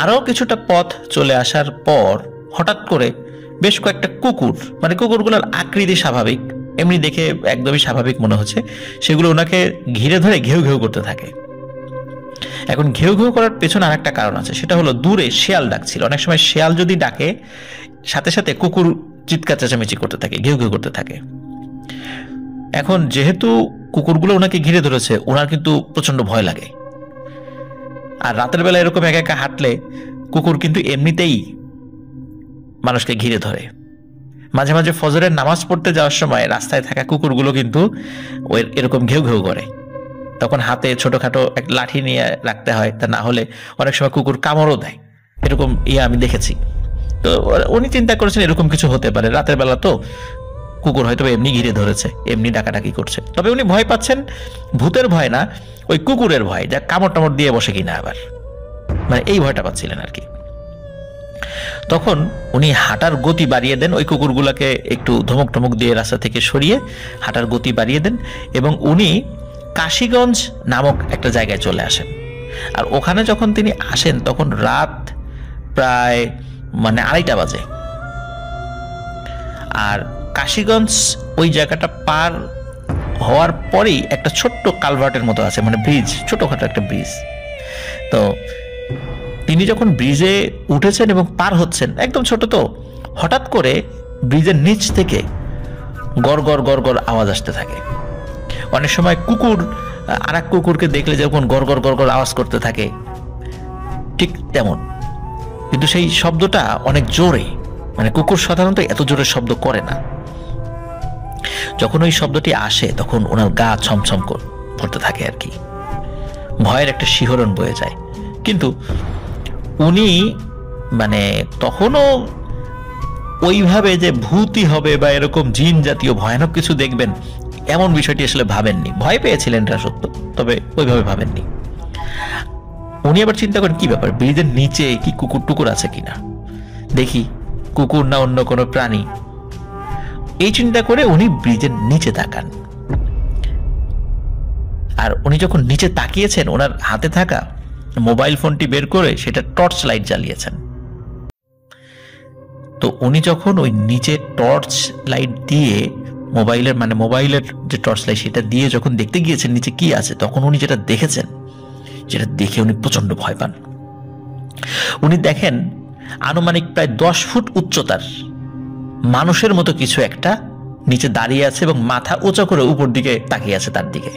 আরো কিছুটা পথ চলে আসার পর হঠাৎ করে বেশ কয়েকটা কুকুর, মানে কুকুরগুলোর আকৃতি স্বাভাবিক, এমনি দেখে একদমই স্বাভাবিক মনে হচ্ছে, সেগুলো ওনাকে ঘিরে ধরে ঘেউ ঘেউ করতে থাকে। এখন ঘেউ ঘেউ করার পেছনে আরেকটা কারণ আছে, সেটা হলো দূরে শেয়াল ডাকছিল। অনেক সময় শেয়াল যদি ডাকে, সাথে সাথে কুকুর চিৎকার চেঁচামেচি করতে থাকে, ঘেউ ঘেউ করতে থাকে। এখন যেহেতু কুকুরগুলো ওনাকে ঘিরে ধরেছে, ওনার কিন্তু প্রচন্ড ভয় লাগে। আর রাতের বেলা এরকম একা একা হাঁটলে কুকুর কিন্তু এমনিতেই মানুষকে ঘিরে ধরে। মাঝে মাঝে ফজরের নামাজ পড়তে যাওয়ার সময় রাস্তায় থাকা কুকুরগুলো কিন্তু ওই এরকম ঘেউ ঘেউ করে। তখন হাতে ছোটখাটো এক লাঠি নিয়ে রাখতে হয়, তা না হলে অনেক সময় কুকুর কামড়ও দেয়, এরকম আমি দেখেছি। তো উনি চিন্তা করেছেন এরকম কিছু হতে পারে, রাতের বেলা তো কুকুর হয়তো এমনি ঘিরে ধরেছে, এমনি ডাকাডাকি করছে। তবে উনি ভয় পাচ্ছেন ভূতের ভয় না, ওই কুকুরের ভয়, যা কামড় টামড় দিয়ে বসে কিনা আবার, মানে এই ভয়টা পাচ্ছিলেন আর কি। তখন উনি হাঁটার গতি বাড়িয়ে দেন, ওই কুকুরগুলোকে একটু ধমক টমক দিয়ে রাস্তা থেকে সরিয়ে হাঁটার গতি বাড়িয়ে দেন, এবং উনি কাশীগঞ্জ নামক একটা জায়গায় চলে আসেন। আর ওখানে যখন তিনি আসেন তখন রাত প্রায় 2:30 বাজে। আর কাশীগঞ্জ ওই জায়গাটা পার হওয়ার পরেই একটা ছোট্ট কালভার্টের মতো আছে, মানে ব্রিজ, ছোটখাটো একটা ব্রিজ। তো তিনি যখন ব্রিজে উঠেছেন এবং পার হচ্ছেন, একদম ছোট, তো হঠাৎ করে ব্রিজের নিচ থেকে গড় গড় গড় গড় আওয়াজ আসতে থাকে। অনেক সময় কুকুর আর এক কুকুরকে দেখলে যখন গড় গড় গড় গড় আওয়াজ করতে থাকে, ঠিক তেমন, কিন্তু সেই শব্দটা অনেক জোরে, মানে কুকুর সাধারণত এত জোরে শব্দ করে না। যখন ওই শব্দটি আসে তখন ওনার গা ছমছম করতে থাকে আর কি, ভয়ের একটা শিহরণ বয়ে যায়। কিন্তু উনি তখনও ওইভাবে যে ভূতই হবে বা এরকম জিন জাতীয় ভয়ানক কিছু দেখবেন এমন বিষয়টি আসলে ভাবেননি। ভয় পেয়েছিলেন এটা সত্য, তবে ওইভাবে ভাবেননি। উনি আবার চিন্তা করেন কি ব্যাপার, ব্রিজের নিচে কি কুকুর টুকুর আছে কিনা, দেখি কুকুর না অন্য কোনো প্রাণী। এই চিন্তা করে উনি ব্রিজের নিচে তাকান। আর উনি যখন নিচে তাকিয়েছেন, ওনার হাতে থাকা মোবাইল ফোনটি বের করে সেটা টর্চ লাইট জ্বালিয়েছেন। তো উনি যখন ওই নিচে টর্চ লাইট দিয়ে মোবাইলের যে টর্চ লাইট সেটা দিয়ে যখন দেখতে গিয়েছেন নিচে কি আছে, তখন উনি যেটা দেখেছেন, যেটা দেখে উনি প্রচন্ড ভয় পান। উনি দেখেন আনুমানিক প্রায় 10 ফুট উচ্চতার মানুষের মতো কিছু একটা নিচে দাঁড়িয়ে আছে এবং মাথা উঁচা করে উপর দিকে তাকিয়ে আছে তার দিকে,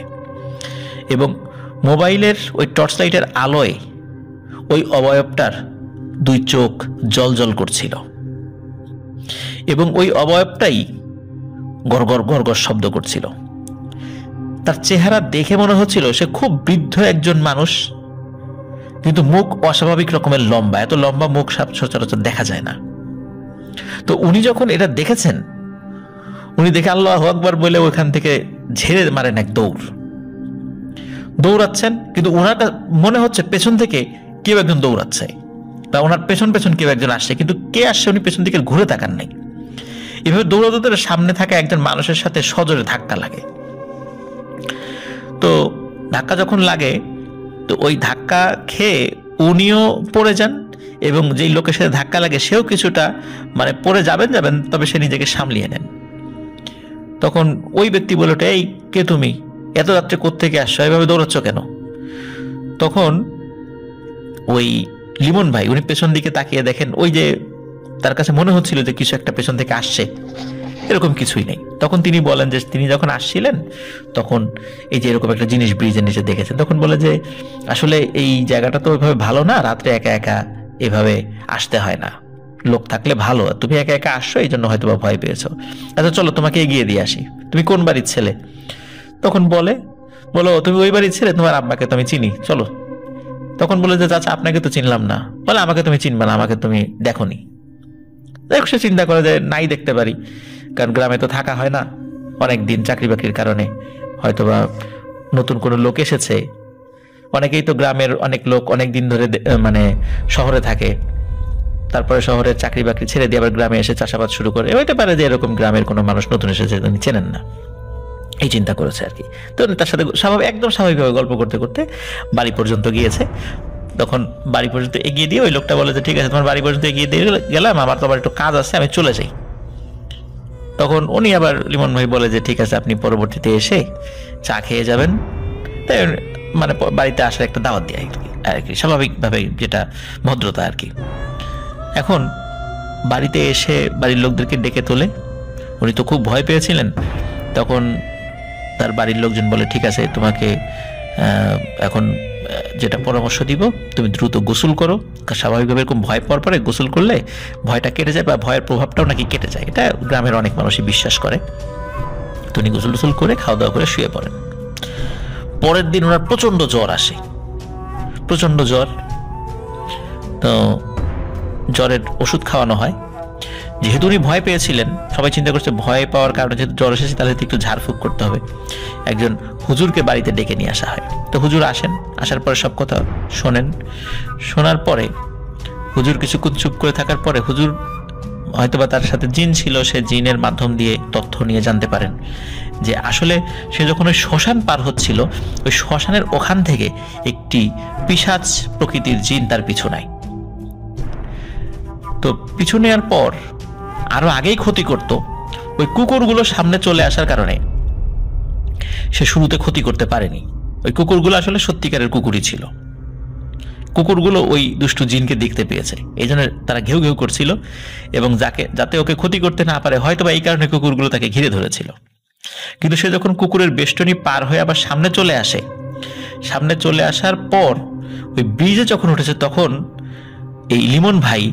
এবং মোবাইলের ওই টর্চ লাইটের আলোয় ওই অবয়বটার 2 চোখ জল জল করছিল, এবং ওই অবয়বটাই গড়গড় গড়গড় শব্দ করছিল। তার চেহারা দেখে মনে হচ্ছিল সে খুব বৃদ্ধ একজন মানুষ, কিন্তু মুখ অস্বাভাবিক রকমের লম্বা, এত লম্বা মুখ সচরাচর দেখা যায় না। তো উনি যখন এটা দেখেছেন, উনি দেখে আল্লাহু আকবার বলে ওইখান থেকে ঝেড়ে মারেন এক দৌড়াচ্ছেন, কিন্তু ওনার মনে হচ্ছে পেছন থেকে কেউ একজন দৌড়াচ্ছে বা ওনার পেছন পেছন কেউ একজন আসছে, কিন্তু কে আসছে উনি পেছন দিকে ঘুরে তাকান নাই। এভাবে দৌড়াতে সামনে থাকা একজন মানুষের সাথে সজোরে ধাক্কা লাগে। তো ধাক্কা যখন লাগে, তো ওই ধাক্কা খেয়ে উনিও পড়ে যান, এবং যেই লোকের সাথে ধাক্কা লাগে সেও কিছুটা পড়ে যাবেন, তবে সে নিজেকে সামলিয়ে নেন। তখন ওই ব্যক্তি বলে ওঠে, এই কে তুমি, এত রাত্রে কোত্থেকে আসছো, এভাবে দৌড়াচ্ছ কেন? তখন ওই লিমন ভাই উনি পেছন দিকে তাকিয়ে দেখেন, ওই যে তার কাছে মনে হচ্ছিল যে কিছু একটা পেছন থেকে আসছে, এরকম কিছুই নেই। তখন তিনি বলেন যে তিনি যখন আসছিলেন তখন এই যে এরকম একটা জিনিস ব্রিজের নিচে দেখেছেন। তখন বলে যে আসলে এই জায়গাটা তো ওইভাবে ভালো না, রাত্রে একা একা এভাবে আসতে হয় না, লোক থাকলে ভালো, তুমি একা একা আসছো এই জন্য হয়তো বা ভয় পেয়েছো। আচ্ছা চলো তোমাকে এগিয়ে দিয়ে আসি, তুমি কোন বাড়ির ছেলে? তখন বলো তুমি ওই বাড়ির ছেলে, তোমার আব্বাকে তো আমি চিনি, চলো। তখন বলে যে চাচা আপনাকে তো চিনলাম না। বলে আমাকে তুমি চিনবা না, আমাকে তুমি দেখোনি। সে চিন্তা করে যে নাই দেখতে পারি, কারণ গ্রামে তো থাকা হয় না অনেক দিন চাকরি বাকরির কারণে, হয়তোবা নতুন কোনো লোক এসেছে। অনেকেই তো গ্রামের অনেক লোক অনেক দিন ধরে মানে শহরে থাকে, তারপরে শহরের চাকরি বাকরি ছেড়ে দিয়ে আবার গ্রামে এসে চাষাবাদ শুরু করে। হইতে পারে যে এরকম গ্রামের কোনো মানুষ নতুন এসেছে, তিনি চেনেন না, এই চিন্তা করেছে আর কি। তো তার সাথে একদম স্বাভাবিকভাবে গল্প করতে করতে বাড়ি পর্যন্ত গিয়েছে। তখন বাড়ি পর্যন্ত এগিয়ে দিয়ে ওই লোকটা বলে যে ঠিক আছে, তোমার বাড়ি পর্যন্ত এগিয়ে দিয়ে গেলাম, আমার তো আবার একটু কাজ আছে, আমি চলে যাই। তখন উনি আবার লিমন ভাই বলে যে ঠিক আছে, আপনি পরবর্তীতে এসে চা খেয়ে যাবেন। তাই মানে বাড়িতে আসার একটা দাওয়াত দিয়ে আর কি, স্বাভাবিকভাবে যেটা ভদ্রতা আর কি। এখন বাড়িতে এসে বাড়ির লোকদেরকে ডেকে তোলে। উনি তো খুব ভয় পেয়েছিলেন। তখন তার বাড়ির লোকজন বলে ঠিক আছে, তোমাকে এখন যেটা পরামর্শ দিব, তুমি দ্রুত গোসল করো। স্বাভাবিকভাবে এরকম ভয় পাওয়ার পরে গোসল করলে ভয়টা কেটে যায়, বা ভয়ের প্রভাবটাও নাকি কেটে যায়, এটা গ্রামের অনেক মানুষই বিশ্বাস করে। তো উনি গোসল টোসল করে খাওয়া দাওয়া করে শুয়ে পড়েন। পরের দিন ওনার প্রচন্ড জ্বর আসে, প্রচন্ড জ্বর। তো জ্বরের ওষুধ খাওয়ানো হয়। যেহেতু উনি ভয় পেয়েছিলেন, সবাই চিন্তা করছে ভয় পাওয়ার কারণে যেহেতু জ্বর এসেছে, তাহলে একটু ঝাড়ফুঁক করতে হবে। একজন হুজুরকে বাড়িতে ডেকে নিয়ে আসা হয়। তো হুজুর আসেন, আসার পরে সব কথা শোনেন। শোনার পরে হুজুর কিছুক্ষণ চুপ করে থাকার পরে, হুজুর হয়তোবা তার সাথে জিন ছিল, সে জিনের মাধ্যম দিয়ে তথ্য নিয়ে জানতে পারেন যে আসলে সে যখন ওই শ্মশান পার হচ্ছিল, ওই শ্মশানের ওখান থেকে একটি পিশাচ প্রকৃতির জিন তার পিছু নেয়। তো পিছু নেওয়ার পর আরো আগেই ক্ষতি করত। ওই কুকুরগুলো সামনে চলে আসার কারণে সে শুরুতে ক্ষতি করতে পারেনি। ওই কুকুরগুলো আসলে সত্যিকারের কুকুরই ছিল। কুকুরগুলো ওই দুষ্টু জিনকে দেখতে পেয়েছে, এই জন্য তারা ঘেউ ঘেউ করছিল, এবং যাতে ওকে ক্ষতি করতে না পারে, হয়তোবা এই কারণে কুকুরগুলো তাকে ঘিরে ধরেছিল। কিন্তু সে যখন কুকুরের বেষ্টনী পার হয়ে আবার সামনে চলে আসে, সামনে চলে আসার পর ওই ব্রিজে যখন উঠেছে, তখন এই লিমন ভাই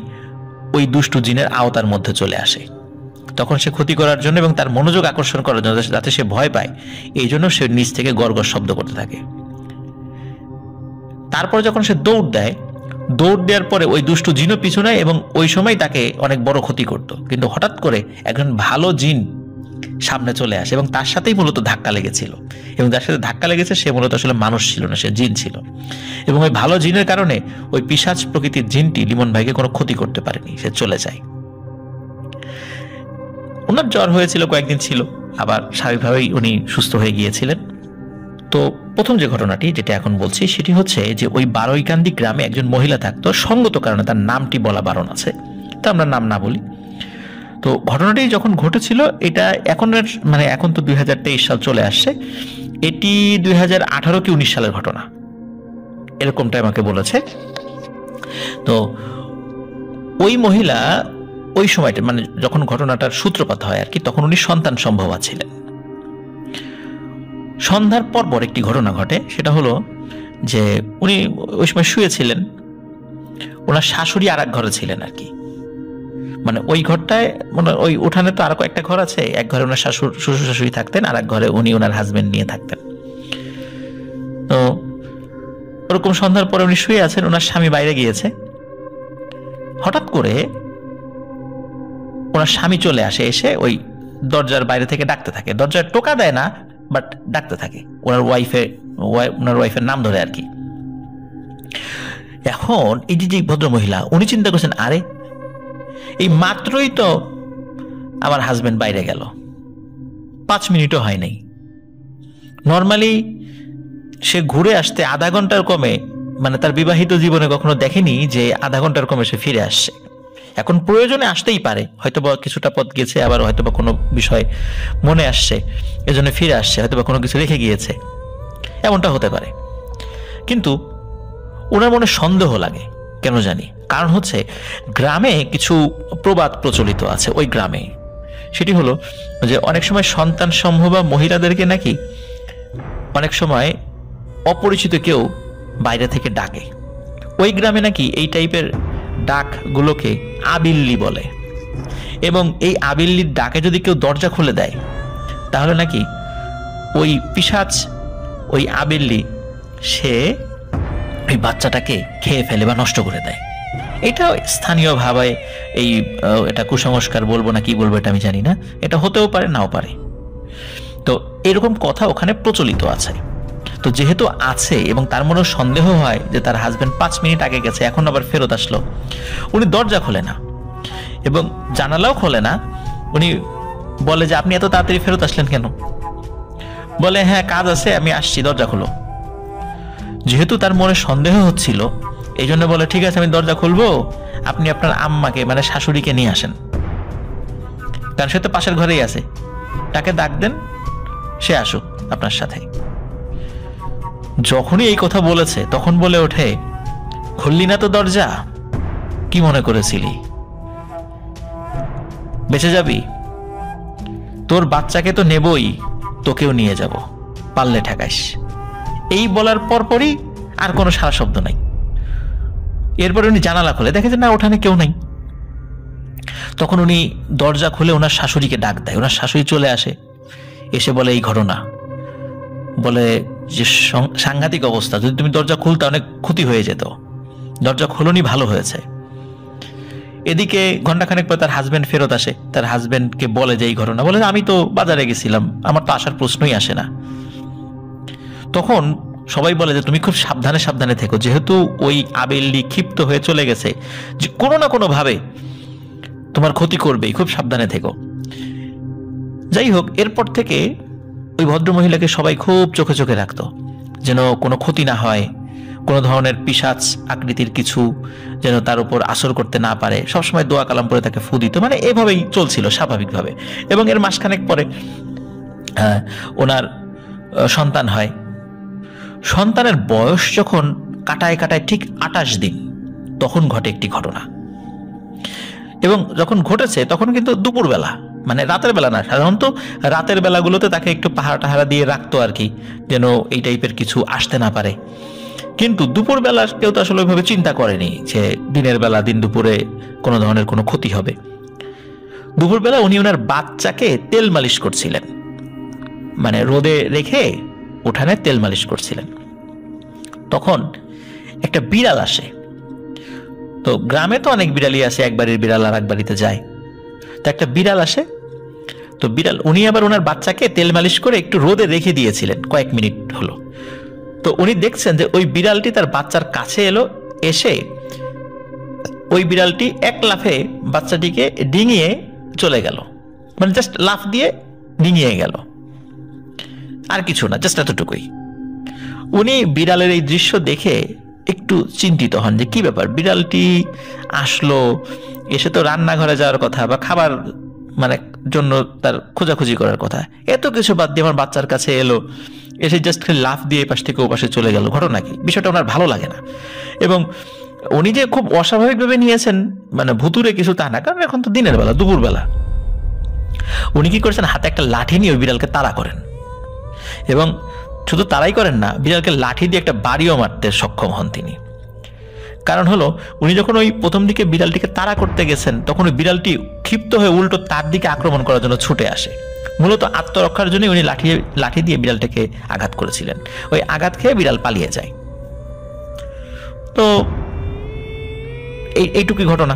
ওই দুষ্টু জিনের আওতার মধ্যে চলে আসে। তখন সে ক্ষতি করার জন্য এবং তার মনোযোগ আকর্ষণ করার জন্য, যাতে সে ভয় পায়, এই জন্য সে নিচ থেকে গড়গড় শব্দ করতে থাকে। তারপরে যখন সে দৌড় দেওয়ার পরে ওই দুষ্টু জিনও পিছু নেয়, এবং ওই সময় তাকে অনেক বড় ক্ষতি করত। কিন্তু হঠাৎ করে একজন ভালো জিন সামনে চলে আসে, এবং তার সাথেই মূলত ধাক্কা লেগেছিল। এবং যার সাথে ধাক্কা লেগেছে সে মূলত আসলে মানুষ ছিল না, সে জিন ছিল। এবং ওই ভালো জিনের কারণে ওই পিশাচ প্রকৃতির জিনটি লিমন ভাইকে কোনো ক্ষতি করতে পারেনি, সে চলে যায়। ওনার জ্বর হয়েছিল, কয়েকদিন ছিল, আবার স্বাভাবিকভাবেই উনি সুস্থ হয়ে গিয়েছিলেন। তো প্রথম যে ঘটনাটি যেটা এখন বলছি, সেটি হচ্ছে যে ওই বারৈকান্দি গ্রামে একজন মহিলা থাকতো। সঙ্গত কারণে তার নামটি বলা বারণ আছে, তো আমরা নাম না বলি। তো ঘটনাটি যখন ঘটেছিল, এটা এখন তো 2023 সাল চলে আসছে, এটি 2018 কি 19 সালের ঘটনা, এরকমটাই আমাকে বলেছে। তো ওই মহিলা ওই সময়টা, মানে যখন ঘটনাটার সূত্রপাত হয় আর কি, তখন উনি সন্তান সম্ভবা ছিলেন। সন্ধ্যার পর একটি ঘটনা ঘটে। সেটা হলো যে উনি ওই সময় শুয়েছিলেন, ওনার শাশুড়ি আর এক ঘরে ছিলেন আর কি। মানে ওই ঘরটায়, মানে ওই উঠানে তো আরো কয়েকটা ঘর আছে, এক ঘরে ওনার শ্বশুর শাশুড়ি থাকতেন, আর এক ঘরে উনি ওনার হাজবেন্ড নিয়ে থাকতেন। তো ওরকম সন্ধ্যার পরে উনি শুয়ে আছেন, ওনার স্বামী বাইরে গিয়েছে। হঠাৎ করে ওনার স্বামী চলে আসে, এসে ওই দরজার বাইরে থেকে ডাকতে থাকে। দরজায় টোকা দেয় না, বাট ডাকতে থাকে ওনার ওয়াইফের নাম ধরে আর কি। এখন এই যে ভদ্র মহিলা, উনি চিন্তা করছেন, আরে এই মাত্রই তো আমার হাজবেন্ড বাইরে গেল, 5 মিনিটও হয় নাই। নর্মালি সে ঘুরে আসতে আধা ঘন্টার কমে, মানে তার বিবাহিত জীবনে কখনো দেখেনি যে আধা ঘন্টার কমে সে ফিরে আসছে। এখন প্রয়োজনে আসতেই পারে, হয়তোবা কিছুটা পথ গেছে, আবার হয়তোবা কোনো বিষয় মনে আসছে, এজন্য ফিরে আসছে, হয়তোবা কোনো কিছু রেখে গিয়েছে, এমনটা হতে পারে। কিন্তু ওনার মনে সন্দেহ লাগে, কেন জানি। কারণ হচ্ছে গ্রামে কিছু প্রবাদ প্রচলিত আছে ওই গ্রামে। সেটি হলো যে অনেক সময় সন্তান সম্ভবা মহিলাদেরকে নাকি অনেক সময় অপরিচিত কেউ বাইরে থেকে ডাকে। ওই গ্রামে নাকি এই টাইপের ডাকগুলোকে আবিল্লি বলে, এবং এই আবিল্লির ডাকে যদি কেউ দরজা খুলে দেয়, তাহলে নাকি ওই পিশাচ, ওই আবিল্লি, সে ওই বাচ্চাটাকে খেয়ে ফেলে বা নষ্ট করে দেয়। এটা স্থানীয়ভাবে এই এটা কুসংস্কার বলবো না কি বলবো এটা আমি জানি না, এটা হতেও পারে নাও পারে। তো এরকম কথা ওখানে প্রচলিত আছে। তো যেহেতু আছে এবং তার মনে সন্দেহ হয় যে তার হাজবেন্ড 5 মিনিট আগে গেছে, এখন আবার ফেরত আসলো, উনি দরজা খোলে না এবং জানালাও খোলে না। উনি বলে যে আপনি এত তাড়াতাড়ি ফেরত আসলেন কেন? বলে হ্যাঁ কাজ আছে, আমি আসছি, দরজা খোলো। যেহেতু তার মনে সন্দেহ হচ্ছিল, এই জন্য বলে ঠিক আছে আমি দরজা খুলবো, আপনি আপনার আম্মাকে মানে শাশুড়িকে নিয়ে আসেন, কারণ সে তো পাশের ঘরেই আছে, তাকে ডাক দেন, সে আসুক আপনার সাথে। যখনই এই কথা বলেছে তখন বলে ওঠে, খুললি না তো দরজা, কি মনে করেছিলি বেঁচে যাবি? তোর বাচ্চাকে তো নেবই, তোকেও নিয়ে যাব, পারলে ঠেকাইস। এই বলার পরপরই আর কোনো সারা শব্দ নাই। এরপর উনি জানালা খুলে দেখে যে না, ওখানে কেউ নাই। তখন উনি দরজা খুলে ওনার শাশুড়িকে ডাক দেয়। ওনার শাশুড়ি চলে আসে, এসে বলে এই ঘটনা, বলে যে সাংঘাতিক অবস্থা, যদি তুমি দরজা খুলতে অনেক ক্ষতি হয়ে যেত, দরজা খোলনি, ভালো হয়েছে। এদিকে ঘন্টাখানেক পর তার হাজবেন্ড ফেরত আসে, তার হাজবেন্ডকে বলে যে এই ঘটনা, বলে আমি তো বাজারে গেছিলাম, আমার তো আসার প্রশ্নই আসে না। তখন সবাই বলে যে তুমি খুব সাবধানে সাবধানে থেকো, যেহেতু ওই আবেল্লি ক্ষিপ্ত হয়ে চলে গেছে, যে কোনো না কোনো ভাবে তোমার ক্ষতি করবেই, খুব সাবধানে থেকো। যাই হোক, এরপর থেকে ওই ভদ্রমহিলাকে সবাই খুব চোখে চোখে রাখতো, যেন কোনো ক্ষতি না হয়, কোনো ধরনের পিশাচ আকৃতির কিছু যেন তার উপর আসর করতে না পারে। সবসময় দোয়া কালাম পরে তাকে ফু দিত, মানে এভাবেই চলছিল স্বাভাবিকভাবে। এবং এর মাসখানেক পরে ওনার সন্তান হয়। সন্তানের বয়স যখন কাটায় কাটায় ঠিক 28 দিন, তখন ঘটে একটি ঘটনা। এবং যখন ঘটেছে তখন কিন্তু দুপুরবেলা, মানে রাতের বেলা না। সাধারণত রাতের বেলাগুলোতে তাকে একটু পাহারা টাহারা দিয়ে রাখতো আর কি, যেন এই টাইপের কিছু আসতে না পারে। কিন্তু দুপুরবেলা কেউ তো আসলে ওইভাবে চিন্তা করেনি যে দিনের বেলা দিন দুপুরে কোনো ধরনের কোনো ক্ষতি হবে। দুপুরবেলা উনি ওনার বাচ্চাকে তেল মালিশ করছিলেন, মানে রোদে রেখে উঠানে তেল মালিশ করছিলেন। তখন একটা বিড়াল আসে। তো গ্রামে তো অনেক বিড়ালই আছে, এক বাড়ির বিড়াল আর এক বাড়িতে যায়। তো একটা বিড়াল আসে। তো বিড়াল, উনি আবার ওনার বাচ্চাকে তেল মালিশ করে একটু রোদে রেখে দিয়েছিলেন, কয়েক মিনিট হলো। তো উনি দেখছেন যে ওই বিড়ালটি তার বাচ্চার কাছে এলো, এসে ওই বিড়ালটি এক লাফে বাচ্চাটিকে ডিঙিয়ে চলে গেল, মানে জাস্ট লাফ দিয়ে ডিঙিয়ে গেল, আর কিছু না, জাস্ট এতটুকুই। উনি বিড়ালের এই দৃশ্য দেখে একটু চিন্তিত হন যে কি ব্যাপার, বিড়ালটি আসলো, এসে তো রান্নাঘরে যাওয়ার কথা বা খাবার মানে জন্য তার খোঁজাখুঁজি করার কথা, এত কিছু বাদ দিয়ে আমার বাচ্চার কাছে এলো, এসে জাস্ট লাফ দিয়ে এপাশ থেকে ওপাশে চলে গেল, ঘটনা কি? বিষয়টা ওনার ভালো লাগে না। এবং উনি যে খুব অস্বাভাবিকভাবে নিয়েছেন, মানে ভুতুরে কিছু তা না, কারণ এখন তো দিনের বেলা, দুপুরবেলা। উনি কি করেছেন, হাতে একটা লাঠি নিয়ে ওই বিড়ালকে তাড়া করেন, এবং শুধু তাড়াই করেন না, বিড়ালকে লাঠি দিয়ে একটা বাড়িও মারতে সক্ষম হন তিনি। কারণ হলো, উনি যখন ওই প্রথম দিকে বিড়ালটিকে তাড়া করতে গেছেন, তখন ওই বিড়ালটি ক্ষিপ্ত হয়ে উল্টো তার দিকে আক্রমণ করার জন্য ছুটে আসে। মূলত আত্মরক্ষার জন্য উনি লাঠি দিয়ে বিড়ালটাকে আঘাত করেছিলেন। ওই আঘাত খেয়ে বিড়াল পালিয়ে যায়। তো এইটুকুই ঘটনা।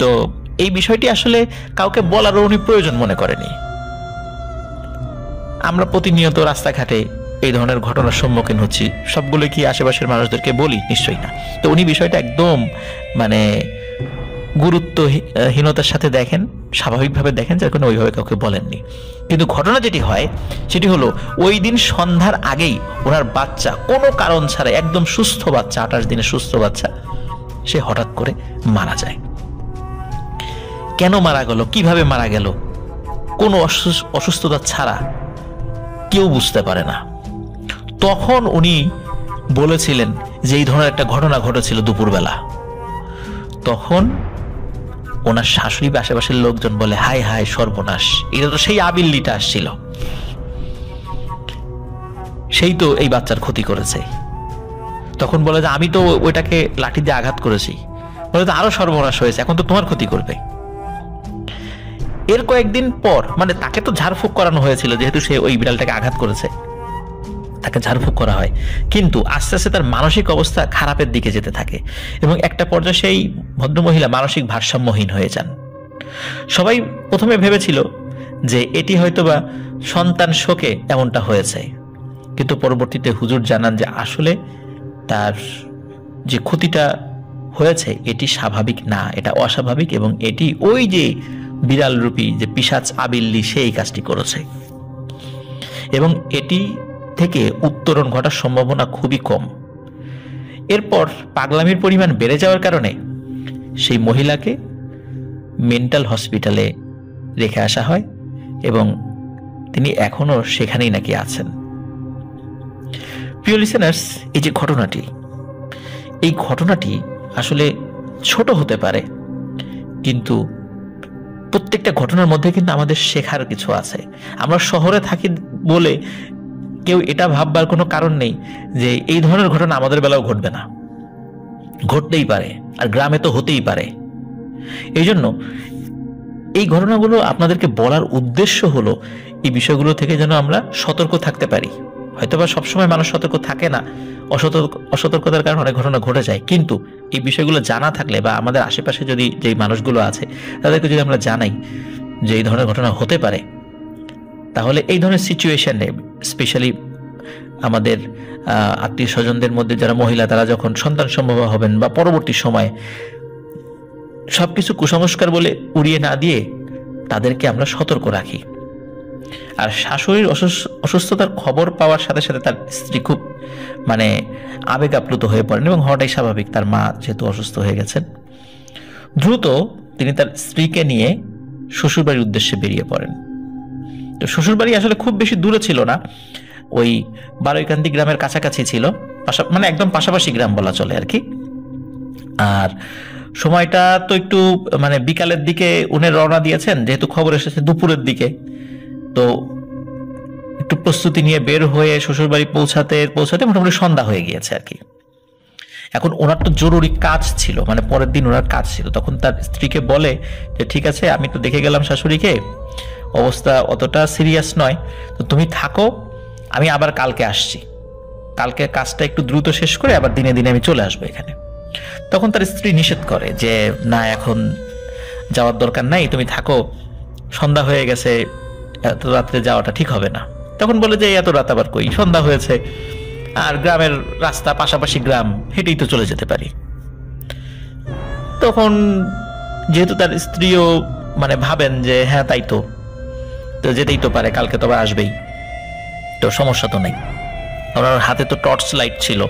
তো এই বিষয়টি আসলে কাউকে বলারও উনি প্রয়োজন মনে করেনি। আমরা প্রতিনিয়ত রাস্তাঘাটে এই ধরনের ঘটনার সম্মুখীন হচ্ছি, সবগুলো কি আশেপাশের মানুষদেরকে বলি? নিশ্চয়ই না। তো উনি বিষয়টা একদম মানে গুরুত্বহীনতার সাথে দেখেন, স্বাভাবিকভাবে দেখেন, যার কারণে ওইভাবে কাউকে বলেননি। কিন্তু ঘটনা যেটি হয় সেটি হলো, ওই দিন সন্ধ্যার আগেই ওনার বাচ্চা কোনো কারণ ছাড়া, একদম সুস্থ বাচ্চা, 28 দিনের সুস্থ বাচ্চা, সে হঠাৎ করে মারা যায়। কেন মারা গেল, কিভাবে মারা গেল, কোনো অসুস্থতা ছাড়া কেউ বুঝতে পারে না। তখন উনি বলেছিলেন যে এই ধরনের একটা ঘটনা ঘটেছিল দুপুরবেলা। তখন ওনার শাশুড়ি বা আশেপাশের লোকজন বলে, হায় হায় সর্বনাশ, এটা তো সেই আবিল্লিটা আসছিল, সেই তো এই বাচ্চার ক্ষতি করেছে। তখন বলে যে আমি তো ওইটাকে লাঠি দিয়ে আঘাত করেছি। বলে তো আরো সর্বনাশ হয়েছে, এখন তো তোমার ক্ষতি করবে। এর কয়েকদিন পর, মানে তাকে তো ঝাড়ফুঁক করানো হয়েছিল যেহেতু সে ওই বিড়ালটাকে আঘাত করেছে, তাকে ঝাড়ফুঁক করা হয়, কিন্তু আস্তে আস্তে তার মানসিক অবস্থা খারাপের দিকে যেতে থাকে এবং একটা পর্যায়ে সেই ভদ্রমহিলা মানসিক ভারসাম্যহীন হয়ে যান। সবাই প্রথমে ভেবেছিল যে এটি হয়তোবা সন্তান শোকে এমনটা হয়েছে, কিন্তু পরবর্তীতে হুজুর জানান যে আসলে তার যে ক্ষতিটা হয়েছে এটি স্বাভাবিক না, এটা অস্বাভাবিক, এবং এটি ওই যে বিড়াল রূপী যে পিশাচ আবিল্লি সেই কাজটি করেছে এবং এটি থেকে উত্তরণ ঘটার সম্ভাবনা খুবই কম। এরপর পাগলামির পরিমাণ বেড়ে যাওয়ার কারণে সেই মহিলাকে মেন্টাল হসপিটালে রেখে আসা হয় এবং তিনি এখনো সেখানেই নাকি আছেন। প্রিয় লিসেনার্স, এই যে ঘটনাটি, এই ঘটনাটি আসলে ছোট হতে পারে, কিন্তু প্রত্যেকটা ঘটনার মধ্যে কিন্তু আমাদের শেখার কিছু আছে। আমরা শহরে থাকি বলে কেউ এটা ভাববার কোনো কারণ নেই যে এই ধরনের ঘটনা আমাদের বেলাও ঘটবে না, ঘটতেই পারে, আর গ্রামে তো হতেই পারে। এই জন্য এই ঘটনাগুলো আপনাদেরকে বলার উদ্দেশ্য হলো এই বিষয়গুলো থেকে যেন আমরা সতর্ক থাকতে পারি। হয়তোবা সবসময় মানুষ সতর্ক থাকে না, অসতর্কতার কারণে অনেক ঘটনা ঘটে যায়, কিন্তু এই বিষয়গুলো জানা থাকলে বা আমাদের আশেপাশে যদি যেই মানুষগুলো আছে তাদেরকে যদি আমরা জানাই যে এই ধরনের ঘটনা হতে পারে, তাহলে এই ধরনের সিচুয়েশনে স্পেশালি আমাদের আত্মীয় স্বজনদের মধ্যে যারা মহিলা, তারা যখন সন্তান সম্ভব হবেন বা পরবর্তী সময়ে সবকিছু কুসংস্কার বলে উড়িয়ে না দিয়ে তাদেরকে আমরা সতর্ক রাখি। আর শাশুড়ির অসুস্থতার খবর পাওয়ার সাথে সাথে তার স্ত্রী খুব আবেগ আপ্লুত হয়ে পড়েন এবং হওয়াটাই স্বাভাবিক, তার মা যেহেতু অসুস্থ হয়ে গেছেন। দ্রুত তিনি তার স্ত্রীকে নিয়ে শ্বশুরবাড়ির উদ্দেশ্যে বেরিয়ে পড়েন। তো শ্বশুরবাড়ি আসলে খুব বেশি দূরে ছিল না, ওই বারৈকান্দি গ্রামের কাছাকাছি ছিল, একদম পাশাপাশি গ্রাম বলা চলে আর কি। আর সময়টা তো একটু বিকালের দিকে উনি রওনা দিয়েছেন, যেহেতু খবর এসেছে দুপুরের দিকে, তো একটু প্রস্তুতি নিয়ে বের হয়ে শ্বশুরবাড়ি পৌঁছাতে মোটামুটি সন্ধ্যা হয়ে গিয়েছে আর কি। এখন ওনার তো জরুরি কাজ ছিল, পরের দিন ওনার কাজ ছিল। তখন তার স্ত্রীকে বলে যে ঠিক আছে, আমি তো দেখে গেলাম শাশুড়িকে, অবস্থা অতটা সিরিয়াস নয়, তো তুমি থাকো, আমি আবার কালকে আসছি, কালকে কাজটা একটু দ্রুত শেষ করে আবার দিনে দিনে আমি চলে আসবো এখানে। তখন তার স্ত্রী নিষেধ করে যে না, এখন যাওয়ার দরকার নাই, তুমি থাকো, সন্ধ্যা হয়ে গেছে, এত রাত্রে যাওয়াটা ঠিক হবে না। তখন বলে যে এত রাত আবার কই, সন্ধ্যা হয়েছে, আর গ্রামের রাস্তা পাশাপাশি গ্রাম, হেঁটেই তো চলে যেতে পারি। তখন যেহেতু তার স্ত্রীও ভাবেন যে হ্যাঁ তাই তো যেতেই তো পারে, কালকে তো আবার আসবেই, তো সমস্যা তো নেই। ওনার হাতে তো টর্চ লাইট ছিল।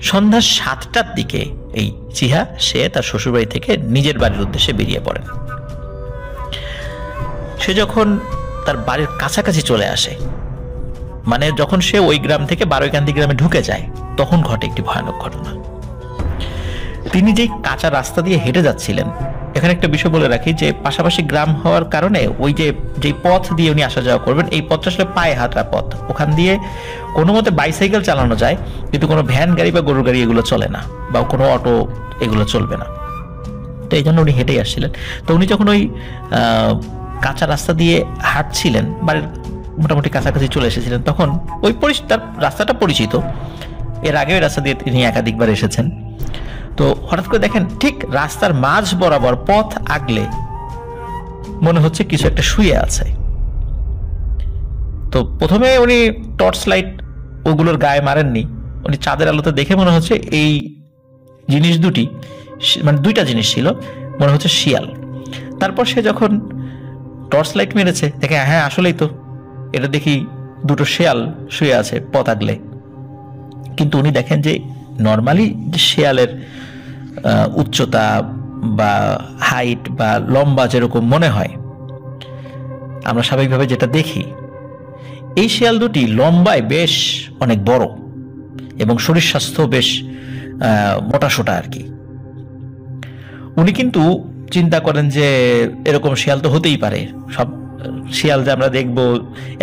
সন্ধ্যা 7টার দিকে এই চিহা সে তার শ্বশুরবাড়ি থেকে নিজের বাড়ির উদ্দেশ্যে বেরিয়ে পড়েন। সে যখন তার বাড়ির কাছাকাছি চলে আসে, যখন সে ওই গ্রাম থেকে বারৈকান্দি গ্রামে ঢুকে যায়, তখন ঘটে একটি ভয়ানক ঘটনা। তিনি যেই কাঁচা রাস্তা দিয়ে হেঁটে যাচ্ছিলেন, এখানে একটা বিষয় বলে রাখি যে পাশাপাশি গ্রাম হওয়ার কারণে ওই যে পথ দিয়ে উনি আসা যাওয়া করবেন, এই পথটা আসলে পায়ে হাঁটা পথ, ওখান দিয়ে কোনো মতে বাইসাইকেল চালানো যায়, কিন্তু কোনো ভ্যান গাড়ি বা গরুর গাড়ি এগুলো চলে না, বা কোনো অটো এগুলো চলবে না। তো এই জন্য উনি হেঁটেই আসছিলেন। তো উনি যখন ওই কাঁচা রাস্তা দিয়ে হাঁটছিলেন, বাড়ির মোটামুটি কাছাকাছি চলে এসেছিলেন, তখন ওই তার রাস্তাটা পরিচিত, এর আগে ওই রাস্তা দিয়ে তিনি একাধিকবার এসেছেন। তো হঠাৎ করে দেখেন ঠিক রাস্তার মাঝ বরাবর পথ আগলে মনে হচ্ছে কিছু একটা শুয়ে আছে। তো প্রথমে উনি টর্চ লাইট ওগুলোর গায়ে মারেননি, উনি চাঁদের আলোতে দেখে মনে হচ্ছে এই জিনিস দুটি, দুইটা জিনিস ছিল, মনে হচ্ছে শিয়াল। তারপর সে যখন টর্চ লাইট মেরেছে, দেখে হ্যাঁ আসলেই তো, এটা দেখি দুটো শেয়াল শুয়ে আছে পথ আগলে। কিন্তু উনি দেখেন যে নর্মালি শেয়ালের উচ্চতা বা হাইট বা লম্বা যেরকম মনে হয় আমরা স্বাভাবিকভাবে যেটা দেখি, এই শেয়াল দুটি লম্বায় বেশ অনেক বড় এবং শরীর স্বাস্থ্য বেশ মোটাসোটা আর কি। উনি কিন্তু চিন্তা করেন যে এরকম শিয়াল তো হতেই পারে, সব শিয়াল যে আমরা দেখবো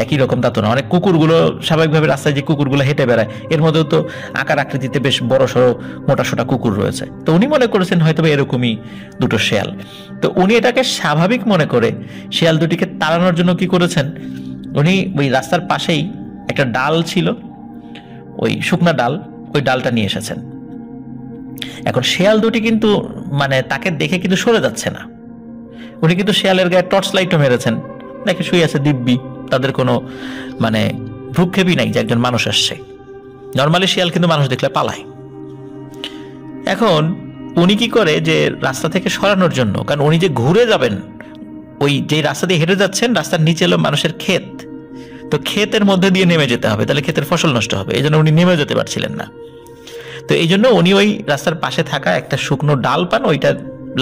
একই রকম তা তো না। অনেক কুকুরগুলো স্বাভাবিকভাবে রাস্তায় যে কুকুরগুলো হেঁটে বেড়ায়, এর মধ্যেও তো আকার আকৃতিতে বেশ বড় সড়ো মোটাসোটা কুকুর রয়েছে। তো উনি মনে করেছেন হয়তো এরকমই দুটো শিয়াল। তো উনি এটাকে স্বাভাবিক মনে করে শিয়াল দুটিকে তাড়ানোর জন্য কি করেছেন, উনি ওই রাস্তার পাশেই একটা ডাল ছিল, ওই শুকনা ডাল, ওই ডালটা নিয়ে এসেছেন। এখন শেয়াল দুটি কিন্তু মানে তাকে দেখে কিন্তু সরে যাচ্ছে না। উনি কিন্তু শেয়ালের গায়ে টর্চ লাইটও মেরেছেন, দেখে শুয়ে আছে দিব্যি, তাদের কোনো মানে ভ্রুক্ষেপই নাই যে একজন মানুষ আসছে। নর্মালি শিয়াল কিন্তু মানুষ দেখলে পালায়। এখন উনি কি করে যে রাস্তা থেকে সরানোর জন্য, কারণ উনি যে ঘুরে যাবেন, ওই যে রাস্তা দিয়ে হেঁটে যাচ্ছেন, রাস্তার নিচে হলো মানুষের ক্ষেত, তো ক্ষেতের মধ্যে দিয়ে নেমে যেতে হবে, তাহলে ক্ষেতের ফসল নষ্ট হবে, এই জন্য উনি নেমে যেতে পারছিলেন না। তো এই জন্য উনি ওই রাস্তার পাশে থাকা একটা শুকনো ডাল পান, ওইটা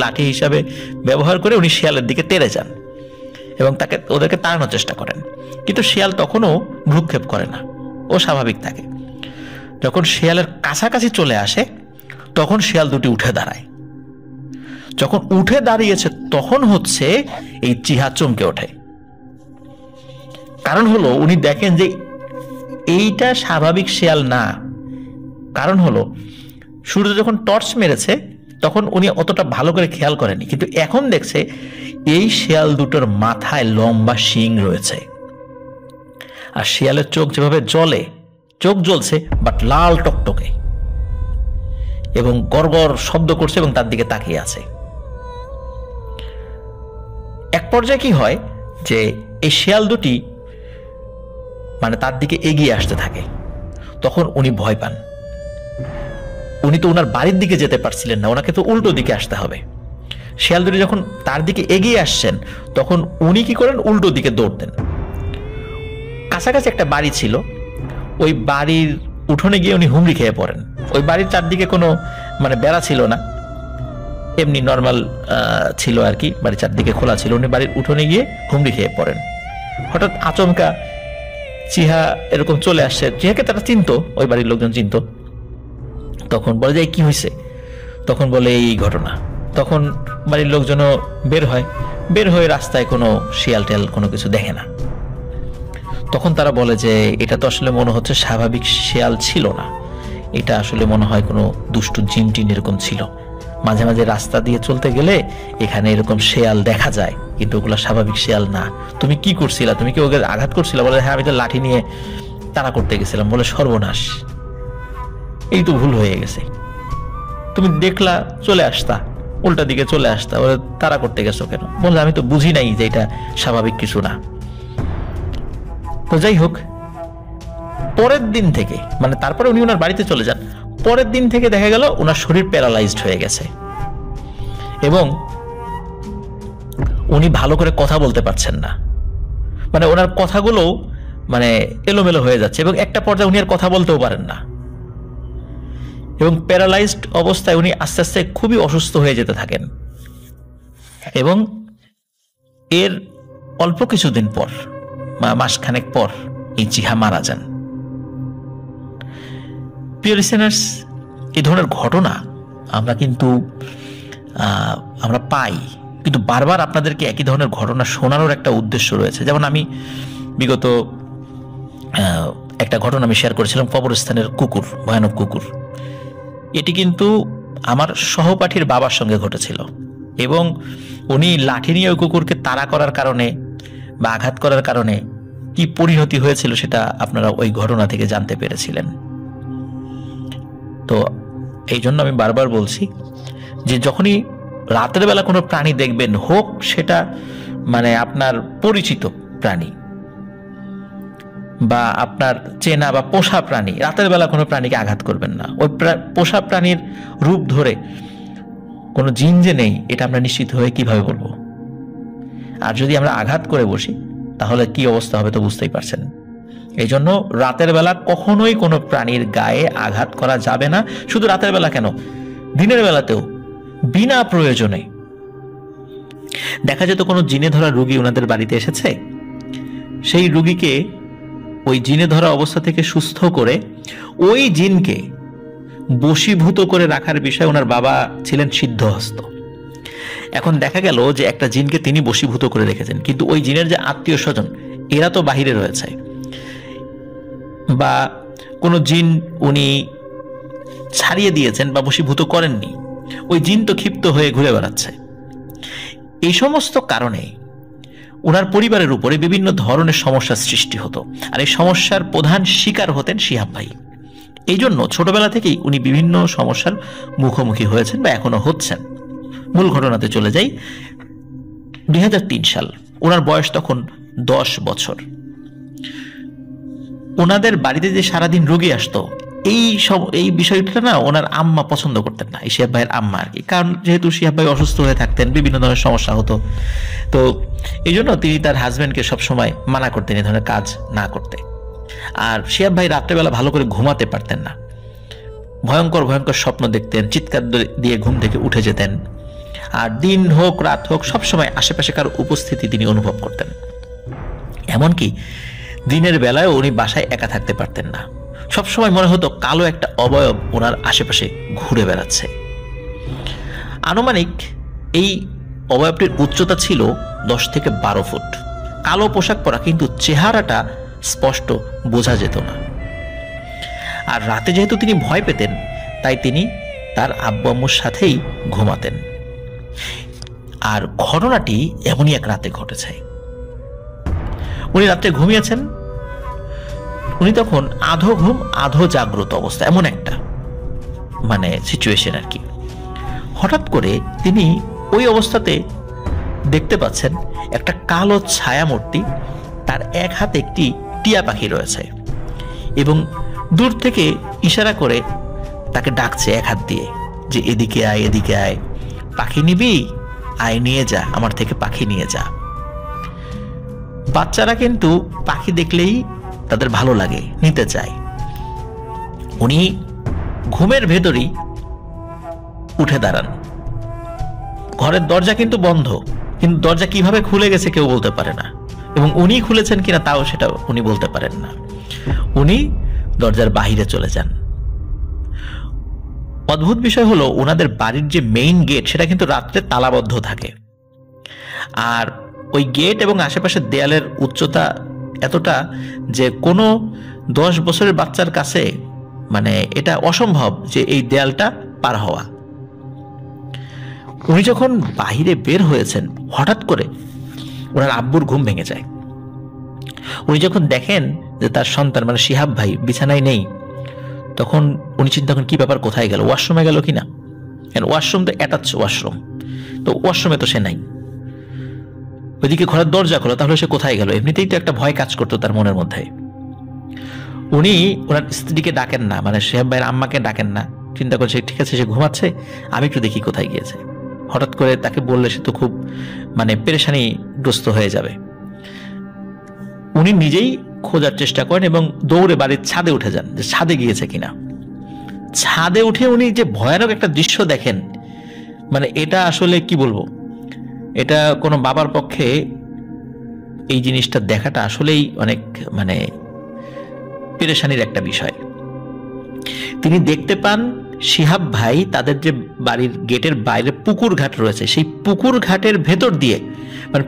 লাঠি হিসাবে ব্যবহার করে উনি শিয়ালের দিকে তেড়ে যান এবং ওদেরকে তাড়ানোর চেষ্টা করেন। কিন্তু শিয়াল তখনও ভ্রুক্ষেপ করে না, ও স্বাভাবিক থাকে। যখন শিয়ালের কাছাকাছি চলে আসে তখন শিয়াল দুটি উঠে দাঁড়ায়। যখন উঠে দাঁড়িয়েছে তখন হচ্ছে এই চিহা চমকে ওঠে। কারণ হলো উনি দেখেন যে এইটা স্বাভাবিক শিয়াল না। কারণ হলো সূর্য যখন টর্চ মেরেছে তখন উনি অতটা ভালো করে খেয়াল করেনি, কিন্তু এখন দেখছে এই শিয়াল দুটোর মাথায় লম্বা শিং রয়েছে। আর শিয়ালের চোখ যেভাবে জ্বলে, চোখ জ্বলছে বাট লাল টকটকে, এবং গড়গড় শব্দ করছে এবং তার দিকে তাকিয়ে আছে। এক পর্যায়ে কি হয় যে এই শিয়াল দুটি মানে তার দিকে এগিয়ে আসতে থাকে। তখন উনি ভয় পান। উনি তো ওনার বাড়ির দিকে যেতে পারছিলেন না, ওনাকে তো উল্টো দিকে আসতে হবে। শিয়াল দুটি যখন তার দিকে এগিয়ে আসছেন তখন উনি কি করেন, উল্টো দিকে দৌড় দেন। কাছাকাছি একটা বাড়ি ছিল, ওই বাড়ির উঠোনে গিয়ে উনি হুমড়ি খেয়ে পড়েন। ওই বাড়ির চারদিকে কোনো মানে বেড়া ছিল না, এমনি নর্মাল ছিল আর কি, বাড়ির চারদিকে খোলা ছিল। উনি বাড়ির উঠোনে গিয়ে হুমড়ি খেয়ে পড়েন। হঠাৎ আচমকা চিহা এরকম চলে আসছে। চিহাকে তারা চিনতো, ওই বাড়ির লোকজন চিনতো। তখন বলে যে কি হয়েছে, তখন বলে এই ঘটনা। তখন বাড়ির লোকজনও বের হয়ে রাস্তায় কোনো শিয়াল টেল কোনো কিছু দেখে না। তখন তারা বলে যে এটা তো আসলে মনে হচ্ছে স্বাভাবিক শিয়াল ছিল না, এটা আসলে মনে হয় কোনো দুষ্টু জিন টিন এরকম ছিল। মাঝে মাঝে রাস্তা দিয়ে চলতে গেলে এখানে এরকম শিয়াল দেখা যায়, কিন্তু ওগুলো স্বাভাবিক শিয়াল না। তুমি কি করছিলা, তুমি কি ওকে আঘাত করছিলা? বলে হ্যাঁ, আমি তো লাঠি নিয়ে তাড়া করতে গেছিলাম। বলে সর্বনাশ, এই তো ভুল হয়ে গেছে, তুমি দেখলা চলে আসতা, উল্টা দিকে চলে আসতা, বলে তাড়া করতে গেছো কেন? বলে আমি তো বুঝি নাই যে এটা স্বাভাবিক কিছু না। তো যাই হোক, পরের দিন থেকে মানে তারপরে উনি ওনার বাড়িতে চলে যান। পরের দিন থেকে দেখা গেল ওনার শরীর প্যারালাইজড হয়ে গেছে এবং উনি ভালো করে কথা বলতে পারছেন না। মানে ওনার কথাগুলো মানে এলোমেলো হয়ে যাচ্ছে এবং একটা পর্যায়ে উনি আর কথা বলতেও পারেন না। এবং প্যারালাইজড অবস্থায় উনি আস্তে আস্তে খুবই অসুস্থ হয়ে যেতে থাকেন। এবং এর অল্প কিছুদিন পর, মাসখানেক পর, এই চিহা মারা যান। প্রিয় লিসেনার্স, এই ধরনের ঘটনা আমরা পাই, কিন্তু বারবার আপনাদেরকে একই ধরনের ঘটনা শোনানোর একটা উদ্দেশ্য রয়েছে। যেমন আমি বিগত একটা ঘটনা আমি শেয়ার করেছিলাম, কবরস্থানের কুকুর, ভয়ানক কুকুর। এটি কিন্তু আমার সহপাঠীর বাবার সঙ্গে ঘটেছিল এবং উনি লাঠি নিয়ে ওই কুকুরকে তাড়া করার কারণে বা আঘাত করার কারণে কি পরিণতি হয়েছিল সেটা আপনারা ওই ঘটনা থেকে জানতে পেরেছিলেন। তো এই জন্য আমি বারবার বলছি যে যখনই রাতের বেলা কোনো প্রাণী দেখবেন, হোক সেটা মানে আপনার পরিচিত প্রাণী বা আপনার চেনা বা পোষা প্রাণী, রাতের বেলা কোনো প্রাণীকে আঘাত করবেন না। ওই পোষা প্রাণীর রূপ ধরে কোনো জিন যে নেই এটা আমরা নিশ্চিত হয়ে কিভাবে বলবো? আর যদি আমরা আঘাত করে বসি তাহলে কি অবস্থা হবে তো বুঝতেই পারছেন। এই জন্য রাতের বেলা কখনোই কোনো প্রাণীর গায়ে আঘাত করা যাবে না। শুধু রাতের বেলা কেন, দিনের বেলাতেও বিনা প্রয়োজনে। দেখা যেত কোনো জিনে ধরা রোগী ওনাদের বাড়িতে এসেছে, সেই রোগীকে ওই জিনে ধরা অবস্থা থেকে সুস্থ করে ওই জিনকে বশীভূত করে রাখার বিষয়ে ওনার বাবা ছিলেন সিদ্ধহস্ত। এখন দেখা গেল যে একটা জিনকে তিনি বশীভূত করে রেখেছেন, কিন্তু ওই জিনের যে আত্মীয় স্বজন এরা তো বাহিরে রয়েছে, বা কোনো জিন উনি ছাড়িয়ে দিয়েছেন বা বশীভূত করেননি, ওই জিন তো ক্ষিপ্ত হয়ে ঘুরে বেড়াচ্ছে। এই সমস্ত কারণে ওনার পরিবারের উপরে বিভিন্ন ধরনের সমস্যার সৃষ্টি হতো, আর এই সমস্যার প্রধান শিকার হতেন শিহাব ভাই। এই জন্য ছোটবেলা থেকেই উনি বিভিন্ন সমস্যার মুখোমুখি হয়েছেন বা এখনো হচ্ছেন। মূল ঘটনাতে চলে যাই। 2003 সাল, ওনার বয়স তখন 10 বছর। ওনাদের বাড়িতে যে সারাদিন রোগী আসতো, এই বিষয়টা না ওনার আম্মা পছন্দ করতেন না, এই শিহাব ভাইয়ের আম্মা আর কি। কারণ যেহেতু শিহাব ভাই অসুস্থ হয়ে থাকতেন, বিভিন্ন ধরনের সমস্যা হতো, তো এই জন্য তিনি তার হাজবেন্ডকে সবসময় মানা করতেন এই ধরনের কাজ না করতে। আর শিহাব ভাই রাত্রেবেলা ভালো করে ঘুমাতে পারতেন না, ভয়ঙ্কর ভয়ঙ্কর স্বপ্ন দেখতেন, চিৎকার দিয়ে ঘুম থেকে উঠে যেতেন। আর দিন হোক রাত হোক সবসময় আশেপাশে কারো উপস্থিতি তিনি অনুভব করতেন। এমনকি দিনের বেলায় উনি বাসায় একা থাকতে পারতেন না, সবসময় মনে হতো কালো একটা অবয়ব ওনার আশেপাশে ঘুরে বেড়াচ্ছে। আনুমানিক এই অবয়বটির উচ্চতা ছিল 10 থেকে 12 ফুট। কালো পোশাক পরা, কিন্তু চেহারাটা স্পষ্ট বোঝা যেত না। আর রাতে যেহেতু তিনি ভয় পেতেন, তাই তিনি তার আব্বু আম্মুর সাথেই ঘুমাতেন। আর ঘটনাটি এমনই এক রাতে ঘটেছে। উনি রাত্রে ঘুমিয়েছেন, উনি তখন আধো ঘুম আধো জাগ্রত অবস্থা, এমন একটা সিচুয়েশন আর কি। হঠাৎ করে তিনি ওই অবস্থাতে দেখতে পাচ্ছেন একটা কালো ছায়ামূর্তি, তার এক হাতে একটি টিয়া পাখি রয়েছে এবং দূর থেকে ইশারা করে তাকে ডাকছে এক হাত দিয়ে, যে এদিকে আয়, এদিকে আয়, পাখি নিবি, আয় নিয়ে যা, আমার থেকে পাখি নিয়ে যা। বাচ্চারা কিন্তু পাখি দেখলেই তাদের ভালো লাগে, নিতে চায়। উনি ঘুমের ভেতরই উঠে দাঁড়ান। ঘরের দরজা কিন্তু বন্ধ, কিন্তু দরজা কিভাবে খুলে গেছে কেউ বলতে পারে না, এবং উনি খুলেছেন কিনা তাও সেটা উনি বলতে পারেন না। উনি দরজার বাহিরে চলে যান। অদ্ভুত বিষয় হলো, ওনাদের বাড়ির যে মেইন গেট সেটা কিন্তু রাত্রে তালাবদ্ধ থাকে। আর ওই গেট এবং আশেপাশের দেয়ালের উচ্চতা এতটা যে কোনো 10 বছরের বাচ্চার কাছে এটা অসম্ভব যে এই দেয়ালটা পার হওয়া। উনি যখন বাহিরে বের হয়েছেন, হঠাৎ করে ওনার আব্বুর ঘুম ভেঙে যায়। উনি যখন দেখেন যে তার সন্তান শিহাব ভাই বিছানায় নেই, তখন উনি চিন্তা করেন কি ব্যাপার, কোথায় গেল, ওয়াশরুমে গেল কিনা। ওয়াশরুম তো অ্যাটাচ ওয়াশরুম, তো ওয়াশরুমে তো সে নাই। ওইদিকে ঘরের দরজা খোলা, তাহলে সে কোথায় গেল। এমনিতেই তো একটা ভয় কাজ করতো তার মনের মধ্যে। উনি ওনার স্ত্রীকে ডাকেন না, শিহাব ভাইয়ের আম্মাকে ডাকেন না, চিন্তা করছে ঠিক আছে সে ঘুমাচ্ছে, আমি একটু দেখি কোথায় গিয়েছে। হঠাৎ করে তাকে বললে সে তো খুব পেরেশানিগ্রস্ত হয়ে যাবে। উনি নিজেই খোঁজার চেষ্টা করেন এবং দৌড়ে বাড়ির ছাদে উঠে যান, যে ছাদে গিয়েছে কিনা। ছাদে উঠে উনি যে ভয়ানক একটা দৃশ্য দেখেন, এটা আসলে কি বলবো, এটা কোনো বাবার পক্ষে এই জিনিসটা দেখাটা আসলেই অনেক পেরেশানির একটা বিষয়। তিনি দেখতে পান শিহাব ভাই তাদের যে বাড়ির গেটের বাইরে পুকুর ঘাট রয়েছে, সেই পুকুর ঘাটের ভেতর দিয়ে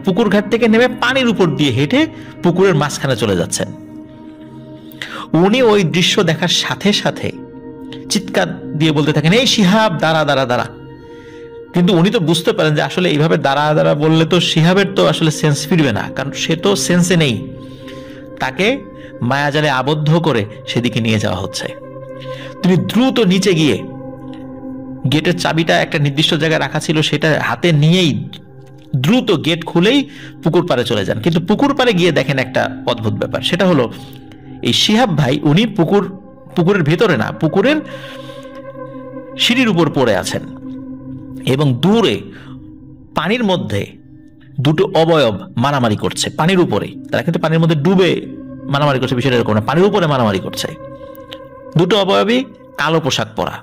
পুকুর ঘাট থেকে নেমে পানির উপর দিয়ে হেঁটে পুকুরের মাঝখানে চলে যাচ্ছেন। উনি ওই দৃশ্য দেখার সাথে সাথে চিৎকার দিয়ে বলতে থাকেন, এই শিহাব দাঁড়া দাঁড়া দাঁড়া। কিন্তু উনি তো বুঝতে পারেন যে আসলে এইভাবে দাঁড়া দাঁড়া বললে তো শিহাবের তো আসলে সেন্স ফিরবে না, কারণ সে তো সেন্সে নেই। তাকে মায়াজালে আবদ্ধ করে সেদিকে নিয়ে যাওয়া হচ্ছে। তিনি দ্রুত নিচে গিয়ে গেটের চাবিটা একটা নির্দিষ্ট জায়গায় রাখা ছিল, সেটা হাতে নিয়েই দ্রুত গেট খুলেই পুকুর পাড়ে চলে যান। কিন্তু পুকুর পাড়ে গিয়ে দেখেন একটা অদ্ভুত ব্যাপার, সেটা হলো এই শিহাব ভাই উনি পুকুরের ভেতরে না, পুকুরের সিঁড়ির উপর পড়ে আছেন এবং দূরে পানির মধ্যে দুটো অবয়ব মারামারি করছে পানির উপরে। তারা কিন্তু পানির মধ্যে ডুবে মারামারি করছে, বিষয়টা এরকম না, পানির উপরে মারামারি করছে। দুটো অবয়বই কালো পোশাক পরা,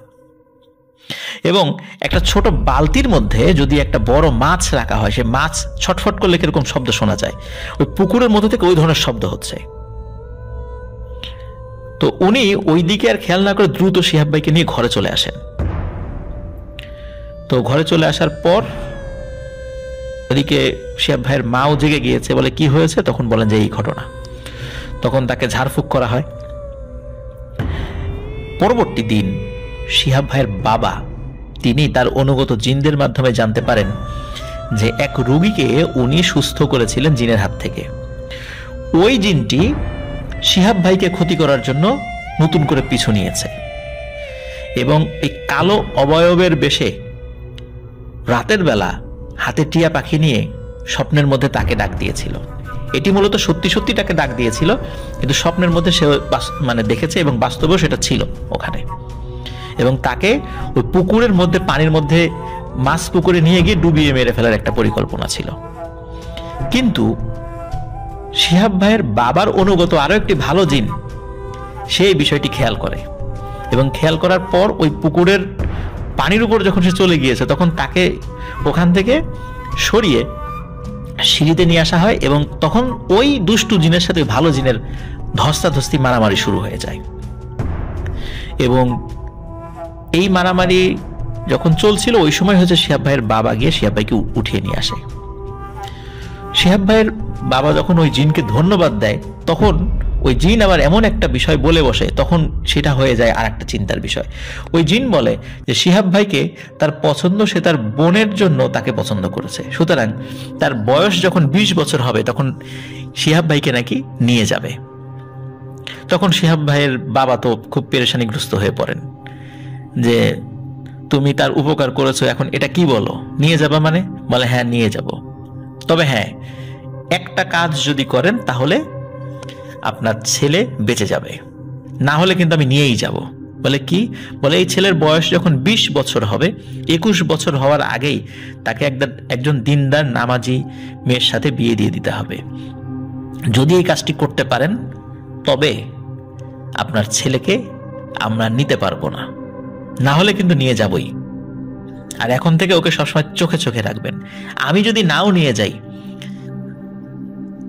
এবং একটা ছোট বালতির মধ্যে যদি একটা বড় মাছ রাখা হয়, সে মাছ ছটফট করলে কিরকম শব্দ শোনা যায়, ওই পুকুরের মধ্যে থেকে ওই ধরনের শব্দ হচ্ছে। তো উনি ওই দিকে আর খেয়াল না করে দ্রুত শিহাব ভাইকে নিয়ে ঘরে চলে আসেন। তো ঘরে চলে আসার পর ওদিকে শিহাব ভাইয়ের মাও জেগে গিয়েছে, বলে কি হয়েছে, তখন বলেন যে এই ঘটনা। তখন তাকে ঝাড়ফুঁক করা হয়। পরবর্তী দিন শিহাব ভাইয়ের বাবা তিনি তার অনুগত জিনদের মাধ্যমে জানতে পারেন যে এক রোগীকে উনি সুস্থ করেছিলেন জিনের হাত থেকে। ওই জিনটি শিহাব ভাইকে ক্ষতি করার জন্য নতুন করে পিছু নিয়েছে এবং এই কালো অবয়বের বেশে রাতের বেলা হাতে টিয়া পাখি নিয়ে স্বপ্নের মধ্যে তাকে ডাক দিয়েছিল। এটি মূলত সত্যি সত্যি তাকে ডাক দিয়েছিল, কিন্তু স্বপ্নের মধ্যে সে মানে দেখেছে এবং বাস্তবেও সেটা ছিল ওখানে। এবং তাকে ওই পুকুরের মধ্যে, পানির মধ্যে মাছ পুকুরে নিয়ে গিয়ে ডুবিয়ে মেরে ফেলার একটা পরিকল্পনা ছিল। কিন্তু শিহাব ভাইয়ের বাবার অনুগত আরো একটি ভালো জিন সেই বিষয়টি খেয়াল করে এবং খেয়াল করার পর ওই পুকুরের পানির উপর যখন সে চলে গিয়েছে তখন তাকে ওখান থেকে সরিয়ে সিঁড়িতে নিয়ে আসা হয় এবং তখন ওই দুষ্টু জিনের সাথে ভালো জিনের ধস্তাধস্তি মারামারি শুরু হয়ে যায়। এবং এই মারামারি যখন চলছিল ওই সময় হচ্ছে শিহাব ভাইয়ের বাবা গিয়ে শিহাব ভাইকে উঠিয়ে নিয়ে আসে। শিহাব ভাইয়ের বাবা যখন ওই জিনকে ধন্যবাদ দেয় তখন ওই জিন আবার এমন একটা বিষয় বলে বসে, তখন সেটা হয়ে যায় আর একটা চিন্তার বিষয়। ওই জিন বলে যে শিহাব ভাইকে তার পছন্দ, সে তার বোনের জন্য তাকে পছন্দ করেছে, সুতরাং তার বয়স যখন 20 বছর হবে তখন শিহাব ভাইকে নাকি নিয়ে যাবে। তখন শিহাব ভাইয়ের বাবা তো খুব পেরেশানিগ্রস্ত হয়ে পড়েন যে তুমি তার উপকার করেছো, এখন এটা কি বলো, নিয়ে যাবা মানে? বলে হ্যাঁ নিয়ে যাব, তবে হ্যাঁ একটা কাজ যদি করেন তাহলে আপনার ছেলে বেঁচে যাবে, না হলে কিন্তু আমি নিয়েই যাব। বলে কি? বলে এই ছেলের বয়স যখন 20 বছর হবে, 21 বছর হওয়ার আগেই তাকে একজন দিনদার নামাজি মেয়ের সাথে বিয়ে দিয়ে দিতে হবে। যদি এই কাজটি করতে পারেন তবে আপনার ছেলেকে আমরা নিতে পারবো না, না হলে কিন্তু নিয়ে যাবই। আর এখন থেকে ওকে সবসময় চোখে চোখে রাখবেন। আমি যদি নাও নিয়ে যাই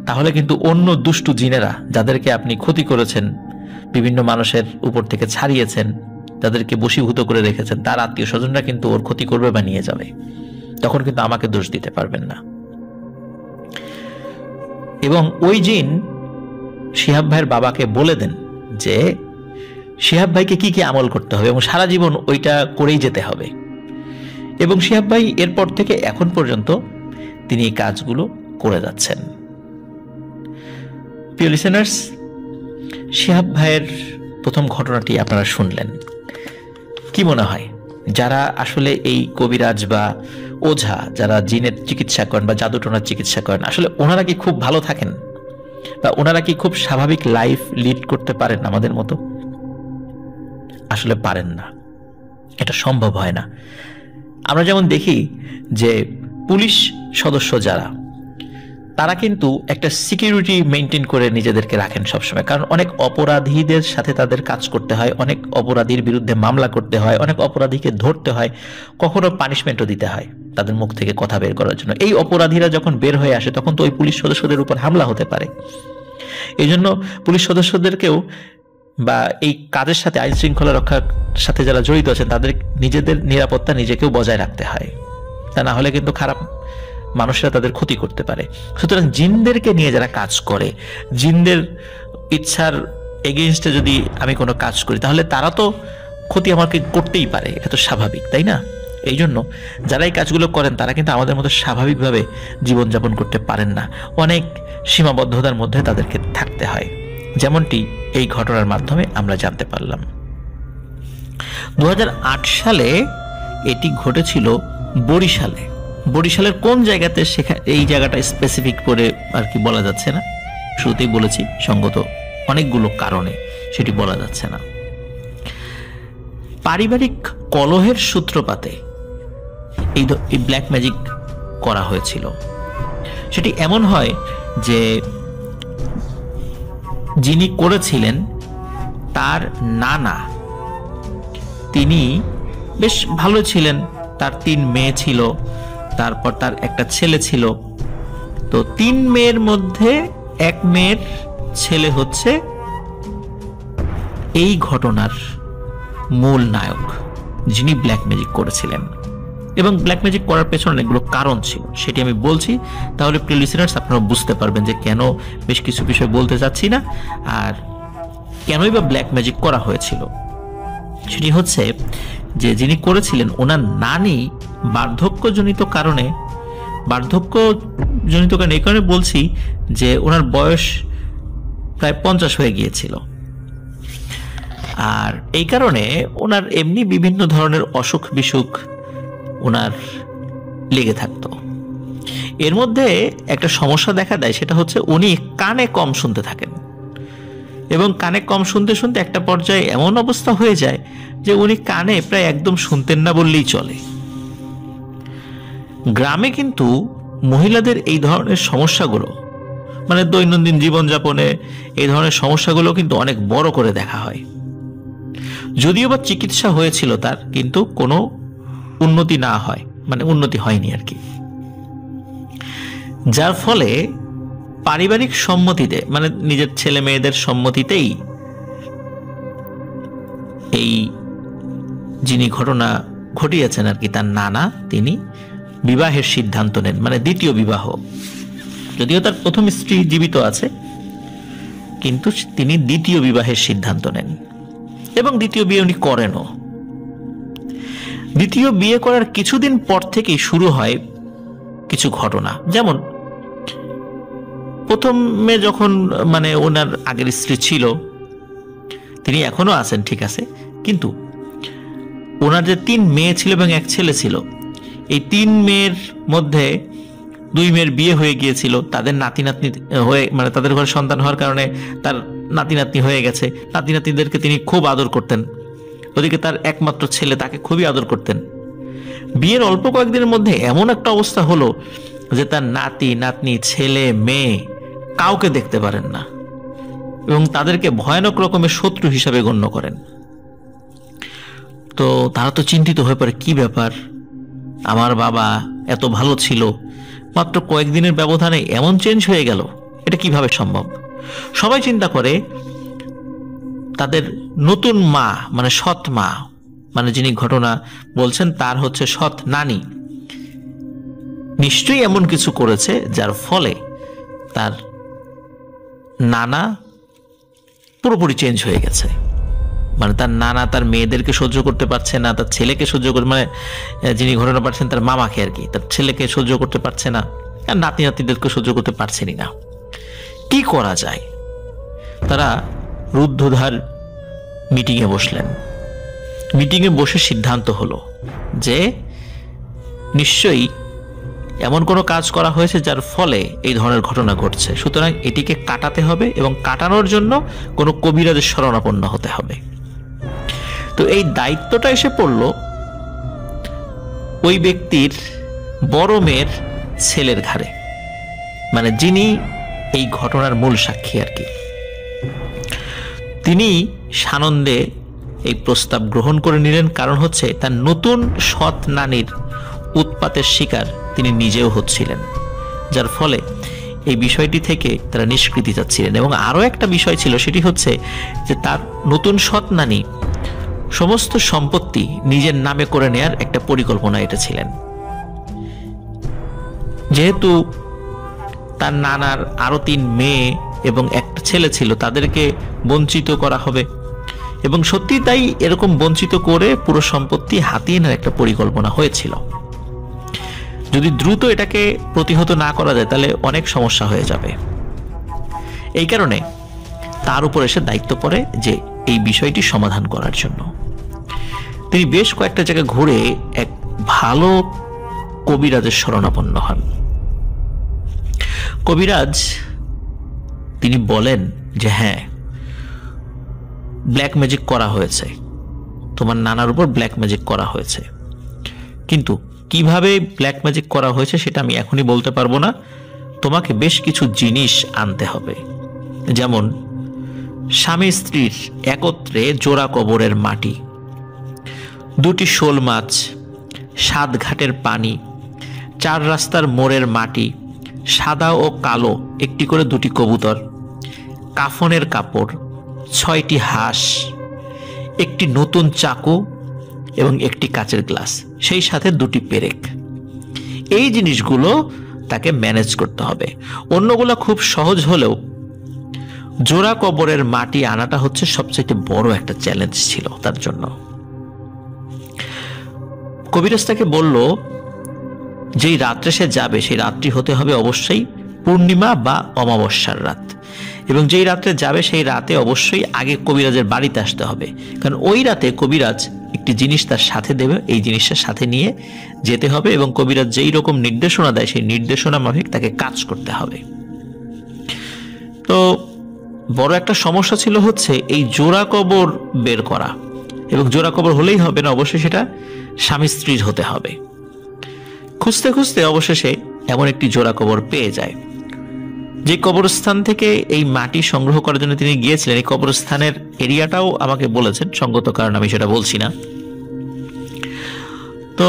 তাহলে কিন্তু অন্য দুষ্টু জিনেরা যাদেরকে আপনি ক্ষতি করেছেন, বিভিন্ন মানুষের উপর থেকে ছাড়িয়েছেন, যাদেরকে বশীভূত করে রেখেছেন, তার আত্মীয় স্বজনরা কিন্তু ওর ক্ষতি করবে বা নিয়ে যাবে। তখন কিন্তু আমাকে দোষ দিতে পারবেন না। এবং ওই জিন শিহাব ভাইয়ের বাবাকে বলে দেন যে শিহাব ভাইকে কি কি আমল করতে হবে এবং সারা জীবন ওইটা করেই যেতে হবে। এবং শিহাব ভাই এরপর থেকে এখন পর্যন্ত তিনি এই কাজগুলো করে যাচ্ছেন। প্রিয় লিসেনার্স, শিহাব ভাইয়ের প্রথম ঘটনাটি আপনারা শুনলেন। কি মনে হয় যারা আসলে এই কবিরাজ বা ওঝা, যারা জিনের চিকিৎসা করেন বা জাদুটোনার চিকিৎসা করেন, আসলে ওনারা কি খুব ভালো থাকেন বা ওনারা কি খুব স্বাভাবিক লাইফ লিড করতে পারেন আমাদের মতো? আসলে পারেন না, এটা সম্ভব হয় না। আমরা যেমন দেখি যে পুলিশ সদস্য যারা, তারা কিন্তু একটা সিকিউরিটি মেনটেন করে নিজেদেরকে রাখেন সবসময়, কারণ অনেক অপরাধীদের সাথে তাদের কাজ করতে হয়, অনেক অপরাধীর বিরুদ্ধে মামলা করতে হয়, অনেক অপরাধীকে ধরতে হয়, কখনো পানিশমেন্টও দিতে হয় তাদের মুখ থেকে কথা বের করার জন্য। এই অপরাধীরা যখন বের হয়ে আসে তখন তো ওই পুলিশ সদস্যদের উপর হামলা হতে পারে। এই জন্য পুলিশ সদস্যদেরকেও বা এই কাজের সাথে, আইন শৃঙ্খলা রক্ষার সাথে যারা জড়িত আছেন, তাদের নিজেদের নিরাপত্তা নিজেকেও বজায় রাখতে হয়, তা না হলে কিন্তু খারাপ মানুষরা তাদের ক্ষতি করতে পারে। সুতরাং জিনদেরকে নিয়ে যারা কাজ করে, জিনদের ইচ্ছার এগেইনস্টে যদি আমি কোনো কাজ করি তাহলে তারা তো ক্ষতি আমাকে করতেই পারে, এটা তো স্বাভাবিক, তাই না? এই জন্য যারা এই কাজগুলো করেন তারা কিন্তু আমাদের মতো স্বাভাবিকভাবে জীবনযাপন করতে পারেন না, অনেক সীমাবদ্ধতার মধ্যে তাদেরকে থাকতে হয়, যেমনটি এই ঘটনার মাধ্যমে আমরা জানতে পারলাম। 2008 সালে এটি ঘটেছিল বরিশালে। বরিশালের কোন জায়গাতে, এই জায়গাটা স্পেসিফিক করে আর কি বলা যাচ্ছে না, শুরুতেই বলেছি সঙ্গত অনেকগুলো কারণে সেটি বলা যাচ্ছে না। পারিবারিক কলহের সূত্রপাতে এই ব্ল্যাক ম্যাজিক করা হয়েছিল। সেটি এমন হয় যে যিনি করেছিলেন তার নানা, তিনি বেশ ভালো ছিলেন, তার 3 মেয়ে ছিল, তারপর তার একটা ছেলে ছিল। তো 3 মেয়ের মধ্যে 1 মেয়ের ছেলে হচ্ছে এই ঘটনার মূল নায়ক, যিনি ব্ল্যাক ম্যাজিক করেছিলেন। এবং ব্ল্যাক ম্যাজিক করার পেছনে অনেকগুলো কারণ ছিল, সেটি আমি বলছি, তাহলে প্রিয় লিসেনার্স আপনারা বুঝতে পারবেন যে কেন বেশ কিছু বিষয় বলতে চাচ্ছি না আর কেনই বা ব্ল্যাক ম্যাজিক করা হয়েছিল। সেটি হচ্ছে যে যিনি করেছিলেন ওনার নানি বার্ধক্যজনিত কারণে বার্ধক্য জনিত কারণ এই কারণে বলছি যে ওনার বয়স প্রায় 50 হয়ে গিয়েছিল, আর এই কারণে ওনার এমনি বিভিন্ন ধরনের অসুখ বিসুখ ওনার লেগে থাকতো। এর মধ্যে একটা সমস্যা দেখা দেয়, সেটা হচ্ছে উনি কানে কম শুনতে থাকেন, এবং কানে কম শুনতে শুনতে একটা পর্যায়ে এমন অবস্থা হয়ে যায় যে উনি কানে প্রায় একদম শুনতেন না বললেই চলে। গ্রামে কিন্তু মহিলাদের এই ধরনের সমস্যাগুলো, মানে দৈনন্দিন জীবনযাপনে এই ধরনের সমস্যাগুলো কিন্তু অনেক বড় করে দেখা হয়। যদিও বা চিকিৎসা হয়েছিল তার, কিন্তু কোনো উন্নতি না হয়, মানে উন্নতি হয়নি আর কি। যার ফলে পারিবারিক সম্মতিতে, মানে নিজের ছেলে মেয়েদের সম্মতিতেই এই যিনি ঘটনা ঘটিয়েছেন আর কি, তার নানা, তিনি বিবাহের সিদ্ধান্ত নেন, মানে দ্বিতীয় বিবাহ। যদিও তার প্রথম স্ত্রী জীবিত আছে, কিন্তু তিনি দ্বিতীয় বিবাহের সিদ্ধান্ত নেন, এবং দ্বিতীয় বিয়ে উনি করেনও। দ্বিতীয় বিয়ে করার কিছুদিন পর থেকেই শুরু হয় কিছু ঘটনা। যেমন প্রথমে যখন, মানে ওনার আগের স্ত্রী ছিল, তিনি এখনো আছেন ঠিক আছে, কিন্তু ওনার যে 3 মেয়ে ছিল এবং 1 ছেলে ছিল, এই 3 মেয়ের মধ্যে 2 মেয়ের বিয়ে হয়ে গিয়েছিল, তাদের নাতি নাতনি হয়ে, মানে তাদের ঘরে সন্তান হওয়ার কারণে তার নাতি নাতনি হয়ে গেছে। নাতি নাতনিদেরকে তিনি খুব আদর করতেন। ওদিকে তার একমাত্র ছেলে, তাকে খুবই আদর করতেন। বিয়ের অল্প কয়েকদিনের মধ্যে এমন একটা অবস্থা হলো যে তার নাতি নাতনি, ছেলে মেয়ে কাউকে দেখতে পারেন না, এবং তাদেরকে ভয়ানক রকমের শত্রু হিসাবে গণ্য করেন। তো তারা তো চিন্তিত হয়ে পড়ে, কি ব্যাপার, আমার বাবা এত ভালো ছিল, মাত্র কয়েকদিনের ব্যবধানে এমন চেঞ্জ হয়ে গেল, এটা কিভাবে সম্ভব? সবাই চিন্তা করে তাদের নতুন মা, মানে সৎ মা, মানে যিনি ঘটনা বলছেন তার হচ্ছে সৎ নানি, নিশ্চয়ই এমন কিছু করেছে যার ফলে তার নানা পুরোপুরি চেঞ্জ হয়ে গেছে। মানে তার নানা তার মেয়েদেরকে সহ্য করতে পারছে না, তার ছেলেকে সহ্য করতে, মানে যিনি ঘটনা পাচ্ছেন তার মামাকে আর কি, তার ছেলেকে সহ্য করতে পারছে না, আর নাতি নাতিদেরকে সহ্য করতে পারছেনই না। কি করা যায়? তারা রুদ্ধদ্বার মিটিংয়ে বসলেন। মিটিংয়ে বসে সিদ্ধান্ত হলো যে নিশ্চয়ই এমন কোনো কাজ করা হয়েছে যার ফলে এই ধরনের ঘটনা ঘটছে, সুতরাং এটিকে কাটাতে হবে, এবং কাটানোর জন্য কোনো কবিরাজের শরণাপন্ন হতে হবে। তো এই দায়িত্বটা এসে পড়ল ওই ব্যক্তির বড় মেয়ের ছেলের ঘাড়ে, মানে যিনি এই ঘটনার মূল সাক্ষী আর কি। তিনি সানন্দে এই প্রস্তাব গ্রহণ করে নিলেন, কারণ হচ্ছে তার নতুন সৎ নানির উৎপাতের শিকার তিনি নিজেও হচ্ছিলেন, যার ফলে এই বিষয়টি থেকে তারা নিষ্কৃতি চাচ্ছিলেন। এবং আরও একটা বিষয় ছিল, সেটি হচ্ছে যে তার নতুন সৎ নানি সমস্ত সম্পত্তি নিজের নামে করে নেয়ার একটা পরিকল্পনা এটা ছিলেন। যেহেতু তার নানার আরো 3 মেয়ে এবং একটা ছেলে ছিল, তাদেরকে বঞ্চিত করা হবে, এবং সত্যি তাই এরকম বঞ্চিত করে পুরো সম্পত্তি হাতিয়ে নেওয়ার একটা পরিকল্পনা হয়েছিল। যদি দ্রুত এটাকে প্রতিহত না করা যায় তাহলে অনেক সমস্যা হয়ে যাবে। এই কারণে তার উপর এসে দায়িত্ব পড়ে যে এই বিষয়টি সমাধান করার জন্য। তিনি বেশ কয়েকটা জায়গায় ঘুরে এক ভালো কবিরাজের শরণাপন্ন হন। কবিরাজ তিনি বলেন যে হ্যাঁ, ব্ল্যাক ম্যাজিক করা হয়েছে, তোমার নানার উপর ব্ল্যাক ম্যাজিক করা হয়েছে, কিন্তু কিভাবে ব্ল্যাক ম্যাজিক করা হয়েছে সেটা আমি এখনই বলতে পারবো না। তোমাকে বেশ কিছু জিনিস আনতে হবে, যেমন স্বামী স্ত্রীর একত্রে জোড়া কবরের মাটি, 2টি শোল মাছ, 7 ঘাটের পানি, 4 রাস্তার মোড়ের মাটি, সাদা ও কালো একটি করে 2টি কবুতর, কাফনের কাপড়, 6টি হাঁস, একটি নতুন চাকু এবং একটি কাচের গ্লাস, সেই সাথে 2টি পেরেক। এই জিনিসগুলো তাকে ম্যানেজ করতে হবে। অন্যগুলো খুব সহজ হলেও জোড়া কবরের মাটি আনাটা হচ্ছে সবচেয়ে বড় একটা চ্যালেঞ্জ ছিল তার জন্য। কবিরাজ তাকে বলল যেই রাত্রে সে যাবে সেই রাত্রি হতে হবে অবশ্যই পূর্ণিমা বা অমাবস্যার রাত, এবং যেই রাত্রে যাবে সেই রাতে অবশ্যই আগে কবিরাজের বাড়িতে আসতে হবে, কারণ ওই রাতে কবিরাজ একটি জিনিস তার সাথে দেবে, এই জিনিসটা সাথে নিয়ে যেতে হবে, এবং কবিরাজ যেই রকম নির্দেশনা দেয় সেই নির্দেশনা মাফিক তাকে কাজ করতে হবে। তো বড় একটা সমস্যা ছিল হচ্ছে এই জোড়া কবর বের করা, এবং জোড়া কবর হলেই হবে না, অবশ্যই সেটা স্বামী স্ত্রীর হতে হবে। খুঁজতে খুঁজতে অবশেষে এমন একটি জোড়া কবর পেয়ে যায়। যে কবরস্থান থেকে এই মাটি সংগ্রহ করার জন্য তিনি গিয়েছিলেন, এই কবরস্থানের এরিয়াটাও আমাকে বলেছেন, সঙ্গত কারণ আমি সেটা বলছি না। তো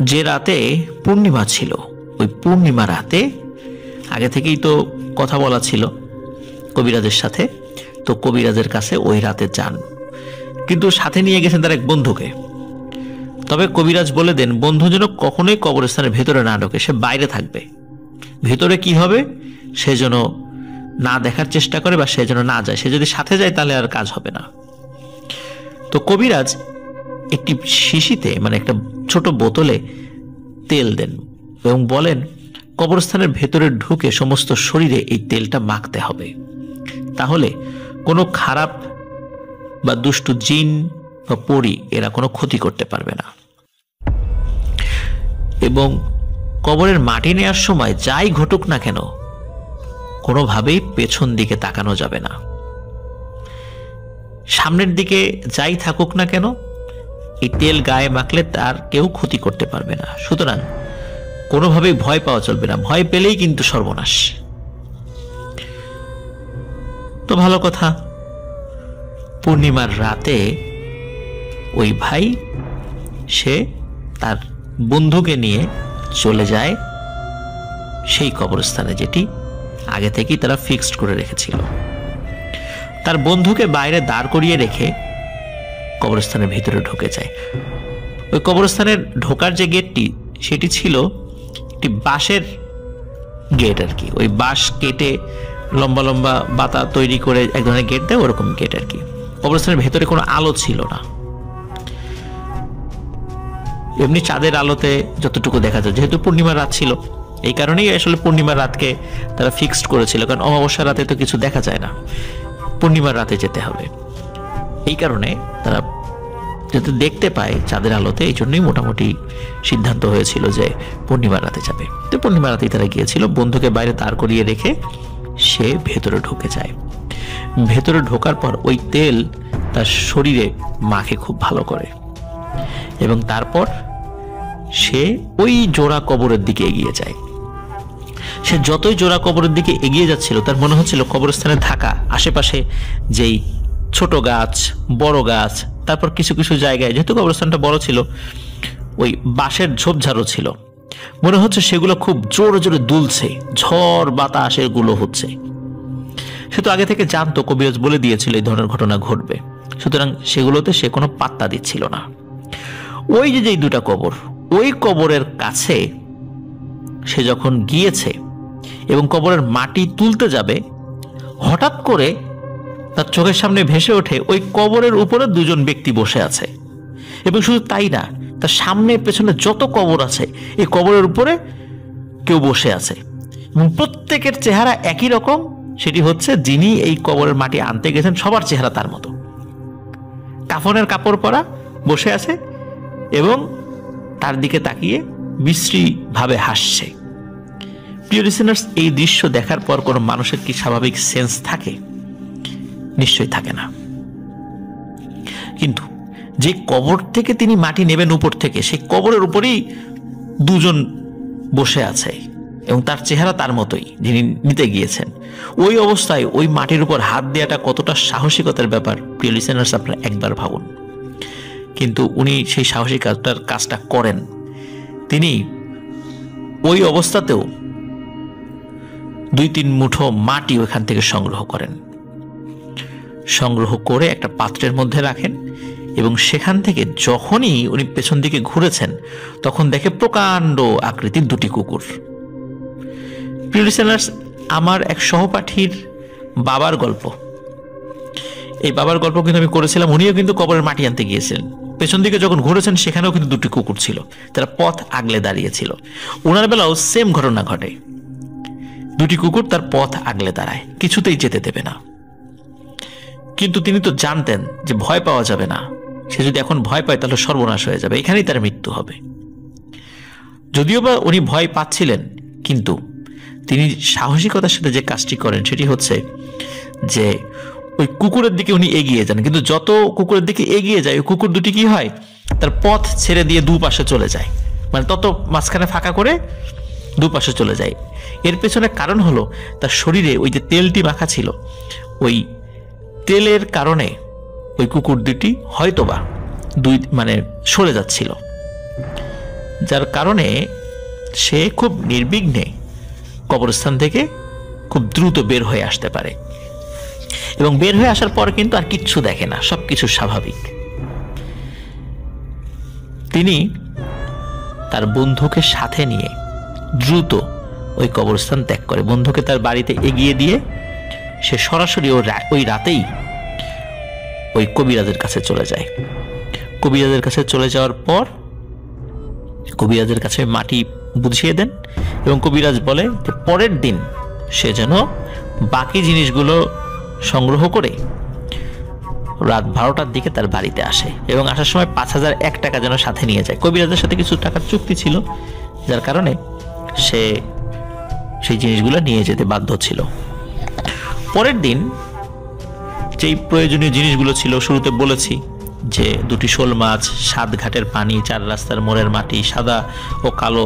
যে রাতে পূর্ণিমা ছিল, ওই পূর্ণিমা রাতে আগে থেকেই তো কথা বলা ছিল কবিরাজের সাথে, তো কবিরাজের কাছে ওই রাতে যান, কিন্তু সাথে নিয়ে গেছেন তার এক বন্ধুকে। তবে কবিরাজ বলে দেন বন্ধু যেন কখনোই কবরস্থানের ভেতরে না ঢোকে, সে বাইরে থাকবে, ভেতরে কি হবে সে যেন না দেখার চেষ্টা করে বা সে যেন না যায়, সে যদি সাথে যায় তাহলে আর কাজ হবে না। তো কবিরাজ একটি শিশিতে মানে একটা ছোট বোতলে তেল দেন এবং বলেন কবরস্থানের ভেতরে ঢুকে সমস্ত শরীরে এই তেলটা মাখতে হবে, তাহলে কোনো খারাপ বা দুষ্টু জিন বা পরী এরা কোনো ক্ষতি করতে পারবে না। এবং কবরের মাটি নেওয়ার সময় যাই ঘটুক না কেন কোনোভাবেই পেছন দিকে তাকানো যাবে না, সামনের দিকে যাই থাকুক না কেন এই তেল গায়ে মাখলে তার কেউ ক্ষতি করতে পারবে না, সুতরাং কোনোভাবেই ভয় পাওয়া চলবে না, ভয় পেলেই কিন্তু সর্বনাশ। তো ভালো কথা, পূর্ণিমার রাতে ওই ভাই সে তার বন্ধুকে নিয়ে চলে যায় সেই কবরস্থানে যেটি আগে থেকেই তারা ফিক্সড করে রেখেছিল। তার বন্ধুকে বাইরে দাঁড় করিয়ে রেখে কবরস্থানের ভিতরে ঢুকে যায়। ওই কবরস্থানের ঢোকার যে গেটটি সেটি ছিল একটি বাঁশের গেট আর কি, ওই বাঁশ কেটে লম্বা লম্বা বাতা তৈরি করে এক ধরনের গেট দেয়, ওরকম গেট আর কি। কবরস্থানের ভেতরে কোনো আলো ছিল না, এমনি চাঁদের আলোতে যতটুকু দেখা যায়, যেহেতু পূর্ণিমার রাত ছিল এই কারণেই আসলে পূর্ণিমার রাতকে তারা ফিক্সড করেছিল, কারণ অমাবস্যার রাতে তো কিছু দেখা যায় না, পূর্ণিমার রাতে যেতে হবে, এই কারণে তারা যাতে দেখতে পায় চাঁদের আলোতে, এই জন্যই মোটামুটি সিদ্ধান্ত হয়েছিল যে পূর্ণিমার রাতে যাবে। তো পূর্ণিমার রাতেই তারা গিয়েছিল, বন্ধুকে বাইরে দাঁড় করিয়ে রেখে সে ভেতরে ঢুকে যায়। ভেতরে ঢোকার পর ওই তেল তার শরীরে মাখে খুব ভালো করে, এবং তারপর সে ওই জোড়া কবরের দিকে এগিয়ে যায়। সে যতই জোড়া কবরের দিকে এগিয়ে যাচ্ছিল তার মনে হচ্ছিল কবরস্থানে থাকা আশেপাশে যেই ছোট গাছ, বড় গাছ, তারপর কিছু কিছু জায়গায় যেহেতু কবরস্থানটা বড় ছিল ওই বাঁশের ঝোপঝাড়ও ছিল, মনে হচ্ছে সেগুলো খুব জোরে জোরে দুলছে, ঝড় বাতাস এগুলো হচ্ছে। সে তো আগে থেকে জানতো, কবিরাজ বলে দিয়েছিল এই ধরনের ঘটনা ঘটবে, সুতরাং সেগুলোতে সে কোনো পাত্তা দিচ্ছিল না। ওই যে দুটা কবর, ওই কবরের কাছে সে যখন গিয়েছে এবং কবরের মাটি তুলতে যাবে, হঠাৎ করে তার চোখের সামনে ভেসে ওঠে ওই কবরের উপরে দুজন ব্যক্তি বসে আছে, এবং শুধু তাই না, তার সামনে পেছনে যত কবর আছে এই কবরের উপরে কেউ বসে আছে, এবং প্রত্যেকের চেহারা একই রকম, সেটি হচ্ছে যিনি এই কবরের মাটি আনতে গেছেন সবার চেহারা তার মতো, কাফনের কাপড় পরা বসে আছে এবং তার দিকে তাকিয়ে বিশ্রী ভাবে হাসছে। প্রিয় লিসেনার্স, এই দৃশ্য দেখার পর কোনো মানুষের কি স্বাভাবিক সেন্স থাকে? নিশ্চয়ই থাকে না। কিন্তু যে কবর থেকে তিনি মাটি নেবেন উপর থেকে, সেই কবরের উপরেই দুজন বসে আছে এবং তার চেহারা তার মতোই যিনি নিতে গিয়েছেন। ওই অবস্থায় ওই মাটির উপর হাত দেওয়াটা কতটা সাহসিকতার ব্যাপার প্রিয় লিসেনার্স, আপনারা একবার ভাবুন। কিন্তু উনি সেই সাহসিকতার কাজটা করেন। তিনি ওই অবস্থাতেও 2-3 মুঠো মাটি ওইখান থেকে সংগ্রহ করেন, সংগ্রহ করে একটা পাত্রের মধ্যে রাখেন, এবং সেখান থেকে যখনই উনি পেছন দিকে ঘুরেছেন তখন দেখে প্রকাণ্ড আকৃতির 2টি কুকুর। প্রিয় লিসেনার্স, আমার এক সহপাঠীর বাবার গল্প, এই বাবার গল্প কিন্তু আমি করেছিলাম, উনিও কিন্তু কবরের মাটি আনতে গিয়েছিলেন পেছন দিকে যখন ঘুরেছেন সেখানেও কিন্তু দুটি কুকুর ছিল, যারা পথ আগলে দাঁড়িয়েছিল। ওনার বেলাও সেম ঘটনা ঘটে, দুটি কুকুর তার পথ আগলে দাঁড়ায়, কিছুতেই যেতে দেবে না। কিন্তু তিনি তো জানতেন যে ভয় পাওয়া যাবে না, সে যদি এখন ভয় পায় তাহলে সর্বনাশ হয়ে যাবে, এখানেই তার মৃত্যু হবে। যদিও বা উনি ভয় পাচ্ছিলেন, কিন্তু তিনি সাহসিকতার সাথে যে কাজটি করেন সেটি হচ্ছে যে ওই কুকুরের দিকে উনি এগিয়ে যান। কিন্তু যত কুকুরের দিকে এগিয়ে যায়, ওই কুকুর দুটি কি হয়, তার পথ ছেড়ে দিয়ে দুপাশে চলে যায়, মানে তত মাঝখানে ফাঁকা করে দুপাশে চলে যায়। এর পেছনে কারণ হলো তার শরীরে ওই যে তেলটি মাখা ছিল, ওই তেলের কারণে ওই কুকুর দুটি হয়তোবা সরে যাচ্ছিল, যার কারণে সে খুব নির্বিঘ্নে কবরস্থান থেকে খুব দ্রুত বের হয়ে আসতে পারে। এবং বের হয়ে আসার পর কিন্তু আর কিচ্ছু দেখে না, সবকিছু স্বাভাবিক। তিনি তার বন্ধুকে সাথে নিয়ে দ্রুত ওই কবরস্থান ত্যাগ করে, বন্ধুকে তার বাড়িতে এগিয়ে দিয়ে সে সরাসরি ওই রাতেই ওই কবিরাজের কাছে চলে যায়। কবিরাজের কাছে চলে যাওয়ার পর কবিরাজের কাছে মাটি বুঝিয়ে দেন এবং কবিরাজ বলে যে পরের দিন সে যেন বাকি জিনিসগুলো সংগ্রহ করে রাত 12টার দিকে তার বাড়িতে আসে এবং আসার সময় 5001 টাকা যেন সাথে নিয়ে যায়। কবিরাজের সাথে কিছু টাকার চুক্তি ছিল, যার কারণে সে সেই জিনিসগুলো নিয়ে যেতে বাধ্য ছিল। পরের দিন যেই প্রয়োজনীয় জিনিসগুলো ছিল, শুরুতে বলেছি যে 2টি শোল মাছ, 7 ঘাটের পানি, 4 রাস্তার মোড়ের মাটি, সাদা ও কালো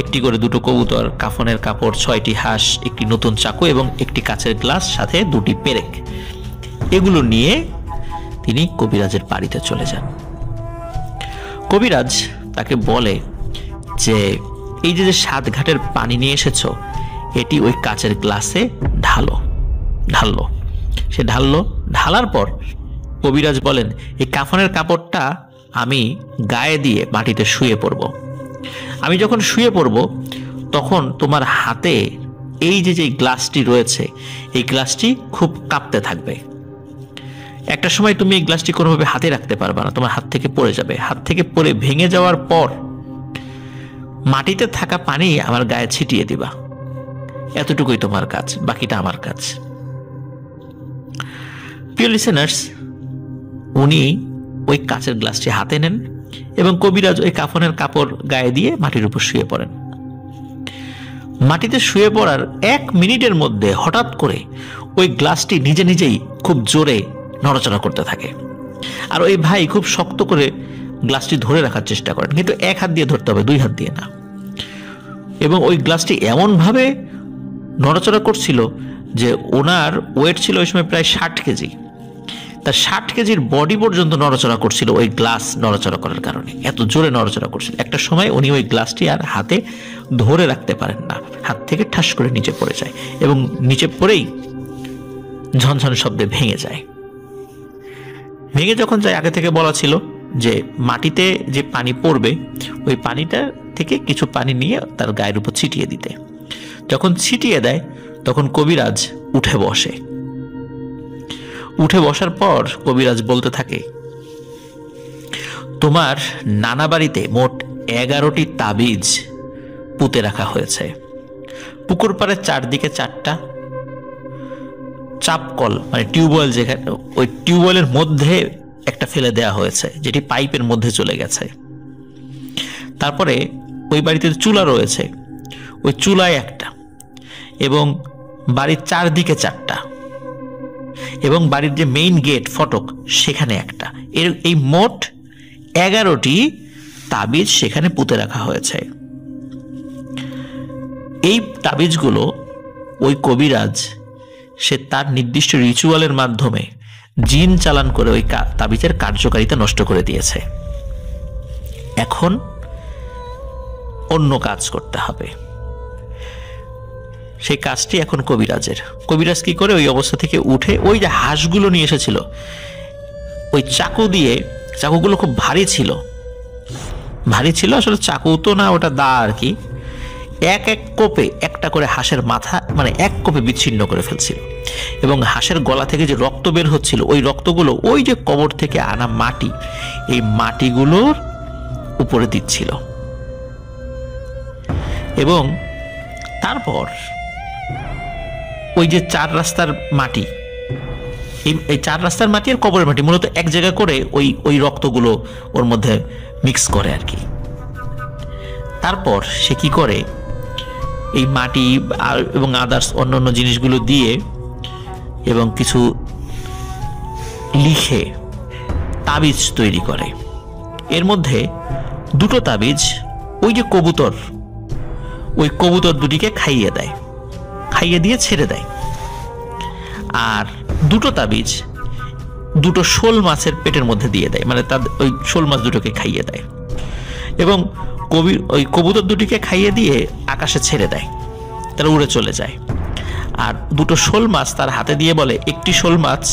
1টি করে 2টো কবুতর, কাফনের কাপড়, 6টি হাঁস, 1টি নতুন চাকু এবং 1টি কাচের গ্লাস, সাথে 2টি পেরেক। এগুলো নিয়ে তিনি কবিরাজের বাড়িতে চলে যান। কবিরাজ তাকে বলে যে এই যে 7 ঘাটের পানি নিয়ে এসেছো, এটি ওই কাচের গ্লাসে ঢাললো। সে ঢালার পর কবিরাজ বলেন এই কাফনের কাপড়টা আমি গায়ে দিয়ে মাটিতে শুয়ে পড়ব। আমি যখন শুয়ে পড়ব তখন তোমার হাতে এই যে গ্লাসটি রয়েছে, এই গ্লাসটি খুব কাঁপতে থাকবে। একটা সময় তুমি এই গ্লাসটি কোনোভাবে হাতে রাখতে পারবে না, তোমার হাত থেকে পড়ে যাবে। হাত থেকে পড়ে ভেঙে যাওয়ার পর মাটিতে থাকা পানি আমার গায়ে ছিটিয়ে দিবা। এতটুকুই তোমার কাজ, বাকিটা আমার কাজ। প্রিয় লিসেনার্স, উনি ওই কাচের গ্লাসটি হাতে নেন এবং কবিরাজ ওই কাফনের কাপড় গায়ে দিয়ে মাটির উপর শুয়ে পড়েন। মাটিতে শুয়ে পড়ার 1 মিনিটের মধ্যে হঠাৎ করে ওই গ্লাসটি নিজে নিজেই খুব জোরে নড়াচড়া করতে থাকে। আর ওই ভাই খুব শক্ত করে গ্লাসটি ধরে রাখার চেষ্টা করেন, কিন্তু 1 হাত দিয়ে ধরতে হবে, 2 হাত দিয়ে না। এবং ওই গ্লাসটি এমনভাবে নড়াচড়া করছিল যে ওনার ওয়েট ছিল ওই সময় প্রায় 60 কেজি। তার 60 কেজির বডি পর্যন্ত নড়াচড়া করছিল ওই গ্লাস নড়াচড়া করার কারণে, এত জোরে নড়াচড়া করছিল। একটা সময় উনি ওই গ্লাসটি আর হাতে ধরে রাখতে পারেন না, হাত থেকে ঠাস করে নিচে পড়ে যায় এবং নিচে পড়েই ঝনঝন শব্দে ভেঙে যায়। ভেঙে যখন যায়, আগে থেকে বলা ছিল যে মাটিতে যে পানি পড়বে ওই পানিটা থেকে কিছু পানি নিয়ে তার গায়ের উপর ছিটিয়ে দিতে। যখন ছিটিয়ে দেয় তখন কবিরাজ উঠে বসে। উঠে বসার পর কবিরাজ বলতে থাকে, তোমার নানা বাড়িতে মোট 11টি তাবিজ পুঁতে রাখা হয়েছে। পুকুর পাড়ের চারদিকে 4টা, চাপকল মানে টিউবওয়েল, যেখানে ওই টিউবওয়েলের মধ্যে একটা ফেলে দেওয়া হয়েছে, যেটি পাইপের মধ্যে চলে গেছে। তারপরে ওই বাড়িতে চুলা রয়েছে, ওই চুলায় একটা, এবং বাড়ির চারদিকে 4টা, এবং বাড়ির যে মেইন গেট ফটক সেখানে একটা। এই মোট 11টি তাবিজ সেখানে পুঁতে রাখা হয়েছে। এই তাবিজগুলো ওই কবিরাজ সে তার নির্দিষ্ট রিচুয়ালের মাধ্যমে জিন চালান করে ওই তাবিজের কার্যকারিতা নষ্ট করে দিয়েছে। এখন অন্য কাজ করতে হবে। সেই কাজটি এখন কবিরাজের। কবিরাজ কি করে, ওই অবস্থা থেকে উঠে ওই যে হাঁসগুলো নিয়ে এসেছিল, ওই চাকু দিয়ে, চাকুগুলো খুব ভারী ছিল, আসলে চাকু তো না, ওটা দা আর কি, এক কোপে একটা করে হাঁসের মাথা মানে 1 কোপে বিচ্ছিন্ন করে ফেলছিল। এবং হাঁসের গলা থেকে যে রক্ত বের হচ্ছিল, ওই রক্তগুলো ওই যে কবর থেকে আনা মাটি, এই মাটিগুলোর উপরে দিচ্ছিল। এবং তারপর ওই যে 4 রাস্তার মাটি, এই 4 রাস্তার মাটি আর কবরের মাটি মূলত এক জায়গা করে ওই রক্তগুলো ওর মধ্যে মিক্স করে আর কি। তারপর সে কি করে, এই মাটি এবং আদার্স অন্যান্য জিনিসগুলো দিয়ে এবং কিছু লিখে তাবিজ তৈরি করে। এর মধ্যে 2টো তাবিজ ওই যে কবুতর, ওই কবুতর দুটিকে খাইয়ে দেয়, খাইয়ে দিয়ে ছেড়ে দেয়। আর 2টো তাবিজ 2টো শোল মাছের পেটের মধ্যে দিয়ে দেয়, মানে তার ওই শোল মাছ দুটোকে খাইয়ে দেয়। এবং ওই কবুতর দুটিকে খাইয়ে দিয়ে আকাশে ছেড়ে দেয়, তারা উড়ে চলে যায়। আর 2টো শোল মাছ তার হাতে দিয়ে বলে, একটি শোল মাছ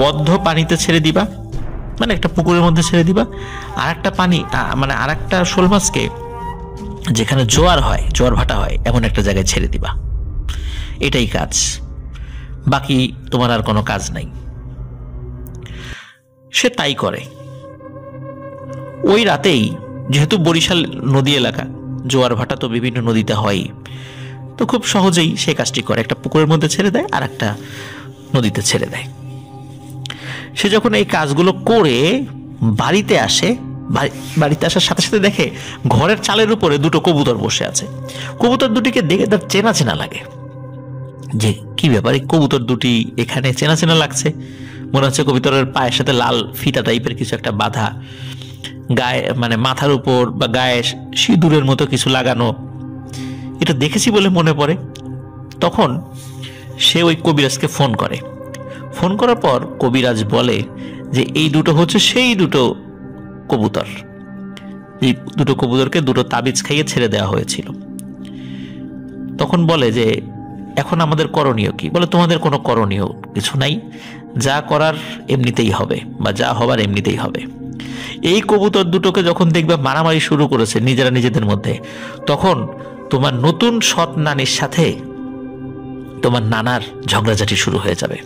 বদ্ধ পানিতে ছেড়ে দিবা, মানে একটা পুকুরের মধ্যে ছেড়ে দিবা, আর একটা পানি মানে আর একটা শোল মাছকে যেখানে জোয়ার হয়, জোয়ার ভাটা হয়, এমন একটা জায়গায় ছেড়ে দিবা। এটাই কাজ, বাকি তোমার আর কোনো কাজ নাই। সে তাই করে। ওই রাতেই, যেহেতু বরিশাল নদী এলাকা, জোয়ার ভাটা তো বিভিন্ন নদীতে হয়, তো খুব সহজেই সে কাজটি করে, একটা পুকুরের মধ্যে ছেড়ে দেয় আর একটা নদীতে ছেড়ে দেয়। সে যখন এই কাজগুলো করে বাড়িতে আসে, বাড়িতে আসার সাথে সাথে দেখে ঘরের চালের উপরে 2টো কবুতর বসে আছে। কবুতর দুটিকে দেখে তার চেনা চেনা লাগে, যে কি ব্যাপার, এই কবুতর দুটি এখানে চেনা চেনা লাগছে। মনে হচ্ছে কবুতরের পায়ের সাথে লাল ফিতা টাইপের কিছু একটা বাঁধা, গায়ে মানে মাথার উপর বা গায়ে সিঁদুরের মতো কিছু লাগানো, এটা দেখেছি বলে মনে পড়ে। তখন সে ওই কবিরাজকে ফোন করে। ফোন করার পর কবিরাজ বলে যে এই 2টো হচ্ছে সেই 2টো কবুতর, এই 2টো কবুতরকে 2টো তাবিজ খাইয়ে ছেড়ে দেওয়া হয়েছিল। তখন বলে যে এখন আমাদের করণীয় কি? বলে তোমাদের কোনো করণীয় কিছু নাই, যা করার এমনিতেই হবে, বা যা হবার এমনিতেই হবে। এই কবুতর 2টোকে যখন দেখবে মারামারি শুরু করেছে নিজেরা নিজেদের মধ্যে, তখন তোমার নতুন সৎ নানির সাথে তোমার নানার ঝগড়াঝাটি শুরু হয়ে যাবে।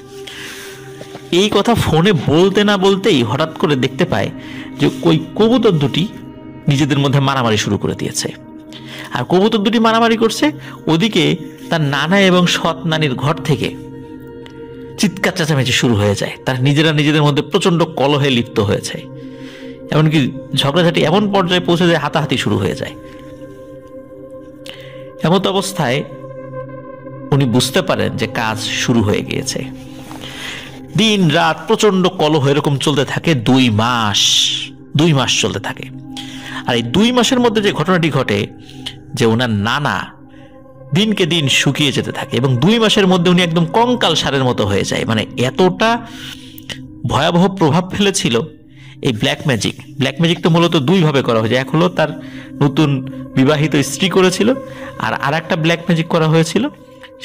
এই কথা ফোনে বলতে না বলতেই হঠাৎ করে দেখতে পায় যে ওই কবুতর দুটি নিজেদের মধ্যে মারামারি শুরু করে দিয়েছে। আর কবুতর দুটি মারামারি করছে, ওদিকে তার নানা এবং সৎ নানির ঘর থেকে চিৎকার চেঁচামেচি শুরু হয়ে যায়। তারা নিজেরা নিজেদের মধ্যে প্রচন্ড কলহে লিপ্ত হয়েছে, এমনকি ঝগড়াঝাটি এমন পর্যায়ে পৌঁছে যায় হাতাহাতি শুরু হয়ে যায়। এমত অবস্থায় উনি বুঝতে পারেন যে কাজ শুরু হয়ে গিয়েছে। দিন রাত প্রচন্ড কলহ এরকম চলতে থাকে 2 মাস চলতে থাকে। আর এই 2 মাসের মধ্যে যে ঘটনাটি ঘটে, যে ওনার নানা দিনকে দিন শুকিয়ে যেতে থাকে এবং 2 মাসের মধ্যে উনি একদম কঙ্কাল সারের মতো হয়ে যায়। মানে এতটা ভয়াবহ প্রভাব ফেলেছিল এই ব্ল্যাক ম্যাজিক তো মূলত 2 ভাবে করা হয়েছে। এক হলো তার নতুন বিবাহিত স্ত্রী করেছিল, আর একটা ব্ল্যাক ম্যাজিক করা হয়েছিল,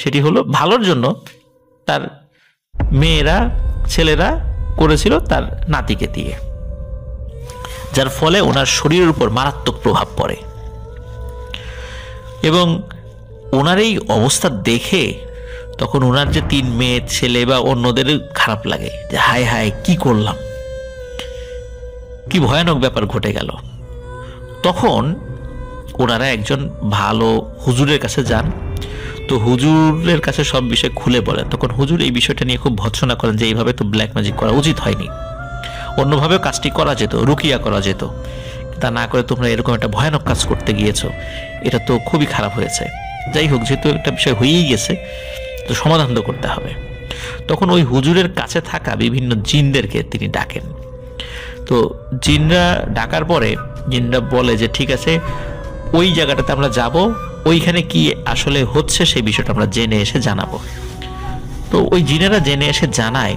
সেটি হলো ভালোর জন্য তার মেয়েরা ছেলেরা করেছিল তার নাতিকে দিয়ে, যার ফলে ওনার শরীরের উপর মারাত্মক প্রভাব পড়ে। এবং ওনার এই অবস্থা দেখে তখন ওনার যে 3 মেয়ে ছেলে বা অন্যদের খারাপ লাগে, যে হায় হায় কি করলাম, কি ভয়ানক ব্যাপার ঘটে গেল। তখন ওনারা একজন ভালো হুজুরের কাছে যান। তো হুজুরের কাছে সব বিষয় খুলে বলেন। তখন হুজুর এই বিষয়টা নিয়ে খুব ভৎসনা করেন যে এইভাবে তো ব্ল্যাক ম্যাজিক করা উচিত হয়নি, অন্যভাবেও কাজটি করা যেত, রুকিয়া করা যেত, তা না করে তোমরা এরকম একটা ভয়ানক কাজ করতে গিয়েছো, এটা তো খুবই খারাপ হয়েছে। যাই হোক, যেহেতু একটা বিষয় হয়েই গেছে তো সমাধান তো করতে হবে। তখন ওই হুজুরের কাছে থাকা বিভিন্ন জিনদেরকে তিনি ডাকেন। তো জিনরা ডাকার পরে জিনরা বলে যে ঠিক আছে, ওই জায়গাটাতে আমরা যাব, ওইখানে কি আসলে হচ্ছে সেই বিষয়টা আমরা জেনে এসে জানাবো। তো ওই জিনেরা জেনে এসে জানায়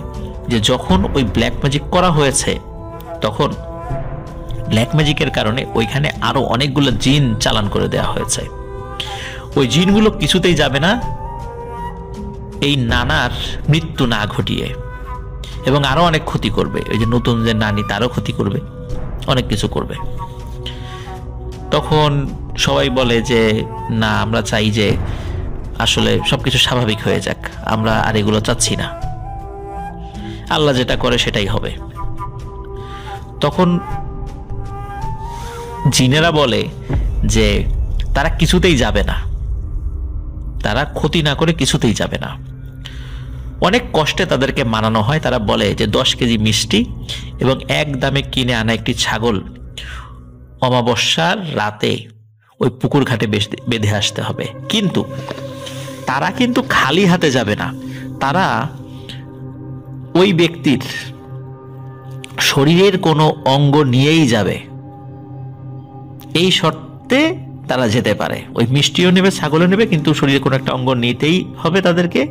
যে যখন ওই ব্ল্যাক ম্যাজিক করা হয়েছে, তখন ব্ল্যাক ম্যাজিকের কারণে ওইখানে আরো অনেকগুলো জিন চালান করে দেওয়া হয়েছে। ওই জিনগুলো কিছুতেই যাবে না এই নানার মৃত্যু না ঘটিয়ে, এবং আরো অনেক ক্ষতি করবে। ওই যে নতুন যে নানি, তারও ক্ষতি করবে, অনেক কিছু করবে। তখন সবাই বলে যে না, আমরা চাই যে আসলে সবকিছু স্বাভাবিক হয়ে যাক, আমরা আর এগুলো চাচ্ছি না, আল্লাহ যেটা করে সেটাই হবে। তখন জিনেরা বলে যে তারা কিছুতেই যাবে না, তারা ক্ষতি না করে কিছুতেই যাবে না। অনেক কষ্টে তাদেরকে মানানো হয়। তারা বলে যে 10 কেজি মিষ্টি এবং এক দামে কিনে আনা একটি ছাগল অমাবস্যার রাতে ওই পুকুর ঘাটে বেঁধে আসতে হবে। কিন্তু তারা কিন্তু খালি হাতে যাবে না, তারা ওই ব্যক্তির শরীরের কোনো অঙ্গ নিয়েই যাবে। এই শর্তে তারা যেতে পারে। ওই মিষ্টিও নেবে, ছাগলও নেবে, কিন্তু শরীরে কোনো একটা অঙ্গ নিতেই হবে তাদেরকে,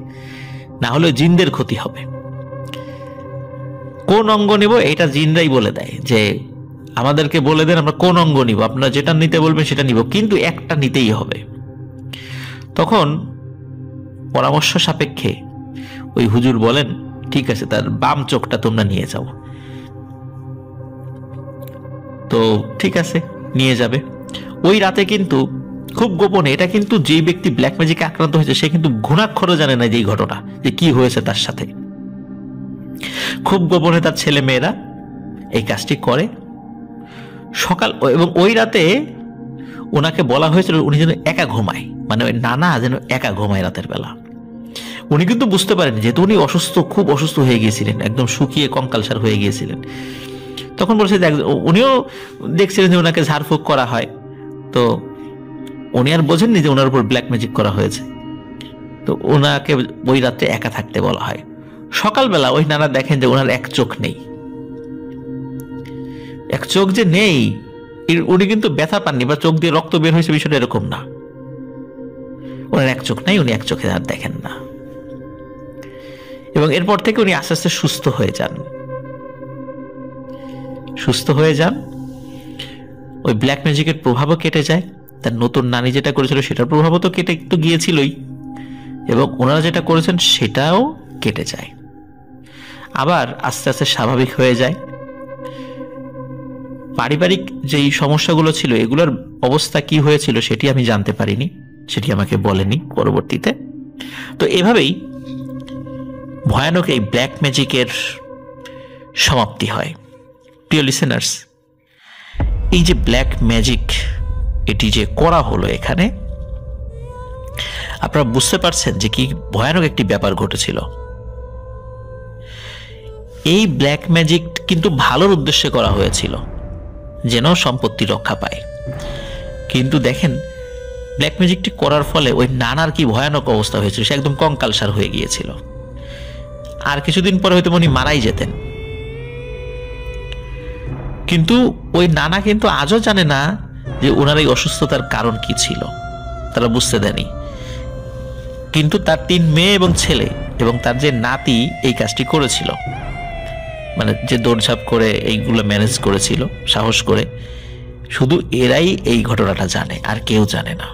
না হলে জিনদের ক্ষতি হবে। কোন অঙ্গ নেব এটা জিনরাই বলে দেয়, যে আমাদেরকে বলে দেন আমরা কোন অঙ্গ নিব, আপনারা যেটা নিতে বলবেন সেটা নিব, কিন্তু একটা নিতেই হবে। তখন পরামর্শ সাপেক্ষে ওই হুজুর বলেন, ঠিক আছে, তার বাম চোখটা তোমরা নিয়ে যাও। তো ঠিক আছে, নিয়ে যাবে। ওই রাতে কিন্তু খুব গোপনে, এটা কিন্তু যেই ব্যক্তি ব্ল্যাক ম্যাজিকে আক্রান্ত হয়েছে সে কিন্তু ঘুণাক্ষরও জানে না যে ঘটনা, যে কি হয়েছে তার সাথে। খুব গোপনে তার ছেলে মেয়েরা এই কাজটি করে। সকাল এবং ওই রাতে ওনাকে বলা হয়েছিল উনি যেন একা ঘুমায়, মানে ওই নানা যেন একা ঘুমায় রাতের বেলা। উনি কিন্তু বুঝতে পারেনি, যেহেতু উনি অসুস্থ, খুব অসুস্থ হয়ে গিয়েছিলেন, একদম শুকিয়ে কঙ্কালসার হয়ে গিয়েছিলেন। তখন বলছে, উনিও দেখছিলেন যে ওনাকে ঝাড়ফুঁক করা হয়, তো উনি আর বোঝেননি যে ওনার উপর ব্ল্যাক ম্যাজিক করা হয়েছে। তো ওনাকে ওই রাত্রে একা থাকতে বলা হয়। সকালবেলা ওই নানা দেখেন যে ওনার এক চোখ নেই। এক চোখ যে নেই, উনি কিন্তু ব্যথা পাননি বা চোখ দিয়ে রক্ত বের হয়েছে, বিষয়টা এরকম না। ওনার এক চোখ নাই, উনি এক চোখে আর দেখেন না। এবং এরপর থেকে উনি আস্তে আস্তে সুস্থ হয়ে যান। ওই ব্ল্যাক ম্যাজিকের প্রভাবও কেটে যায়। তার নতুন নানি যেটা করেছিল সেটার প্রভাবও তো কেটে তো গিয়েছিলই, এবং ওনারা যেটা করেছেন সেটাও কেটে যায়। আবার আস্তে আস্তে স্বাভাবিক হয়ে যায়। পারিবারিক যেই সমস্যাগুলো ছিল এগুলোর অবস্থা কি হয়েছিল সেটি আমি জানতে পারিনি, সেটি আমাকে বলেনি পরবর্তীতে। তো এভাবেই ভয়ানক এই ব্ল্যাক ম্যাজিকের সমাপ্তি হয়। প্রিয় লিসেনার্স, এই যে ব্ল্যাক ম্যাজিক এটি যে করা হলো এখানে, আপনারা বুঝতে পারছেন যে কি ভয়ানক একটি ব্যাপার ঘটেছিল। এই ব্ল্যাক ম্যাজিক কিন্তু ভালোর উদ্দেশ্যে করা হয়েছিল, যেন সম্পত্তি রক্ষা পায়। কিন্তু দেখেন ব্ল্যাক ম্যাজিকটি করার ফলে ওই নানার কি ভয়ানক অবস্থা হয়েছিল, সে একদম কঙ্কালসার হয়ে গিয়েছিল। আর কিছুদিন পরে হয়তো উনি মারাই যেতেন। কিন্তু ওই নানা কিন্তু আজও জানে না যে ওনার এই অসুস্থতার কারণ কি ছিল, তারা বুঝতে দেয়নি। কিন্তু তার 3 মেয়ে এবং ছেলে এবং তার যে নাতি এই কাজটি করেছিল, মানে যে দৌড়ঝাঁপ করে এইগুলো ম্যানেজ করেছিল সাহস করে, শুধু এরাই এই ঘটনাটা জানে, আর কেউ জানে না।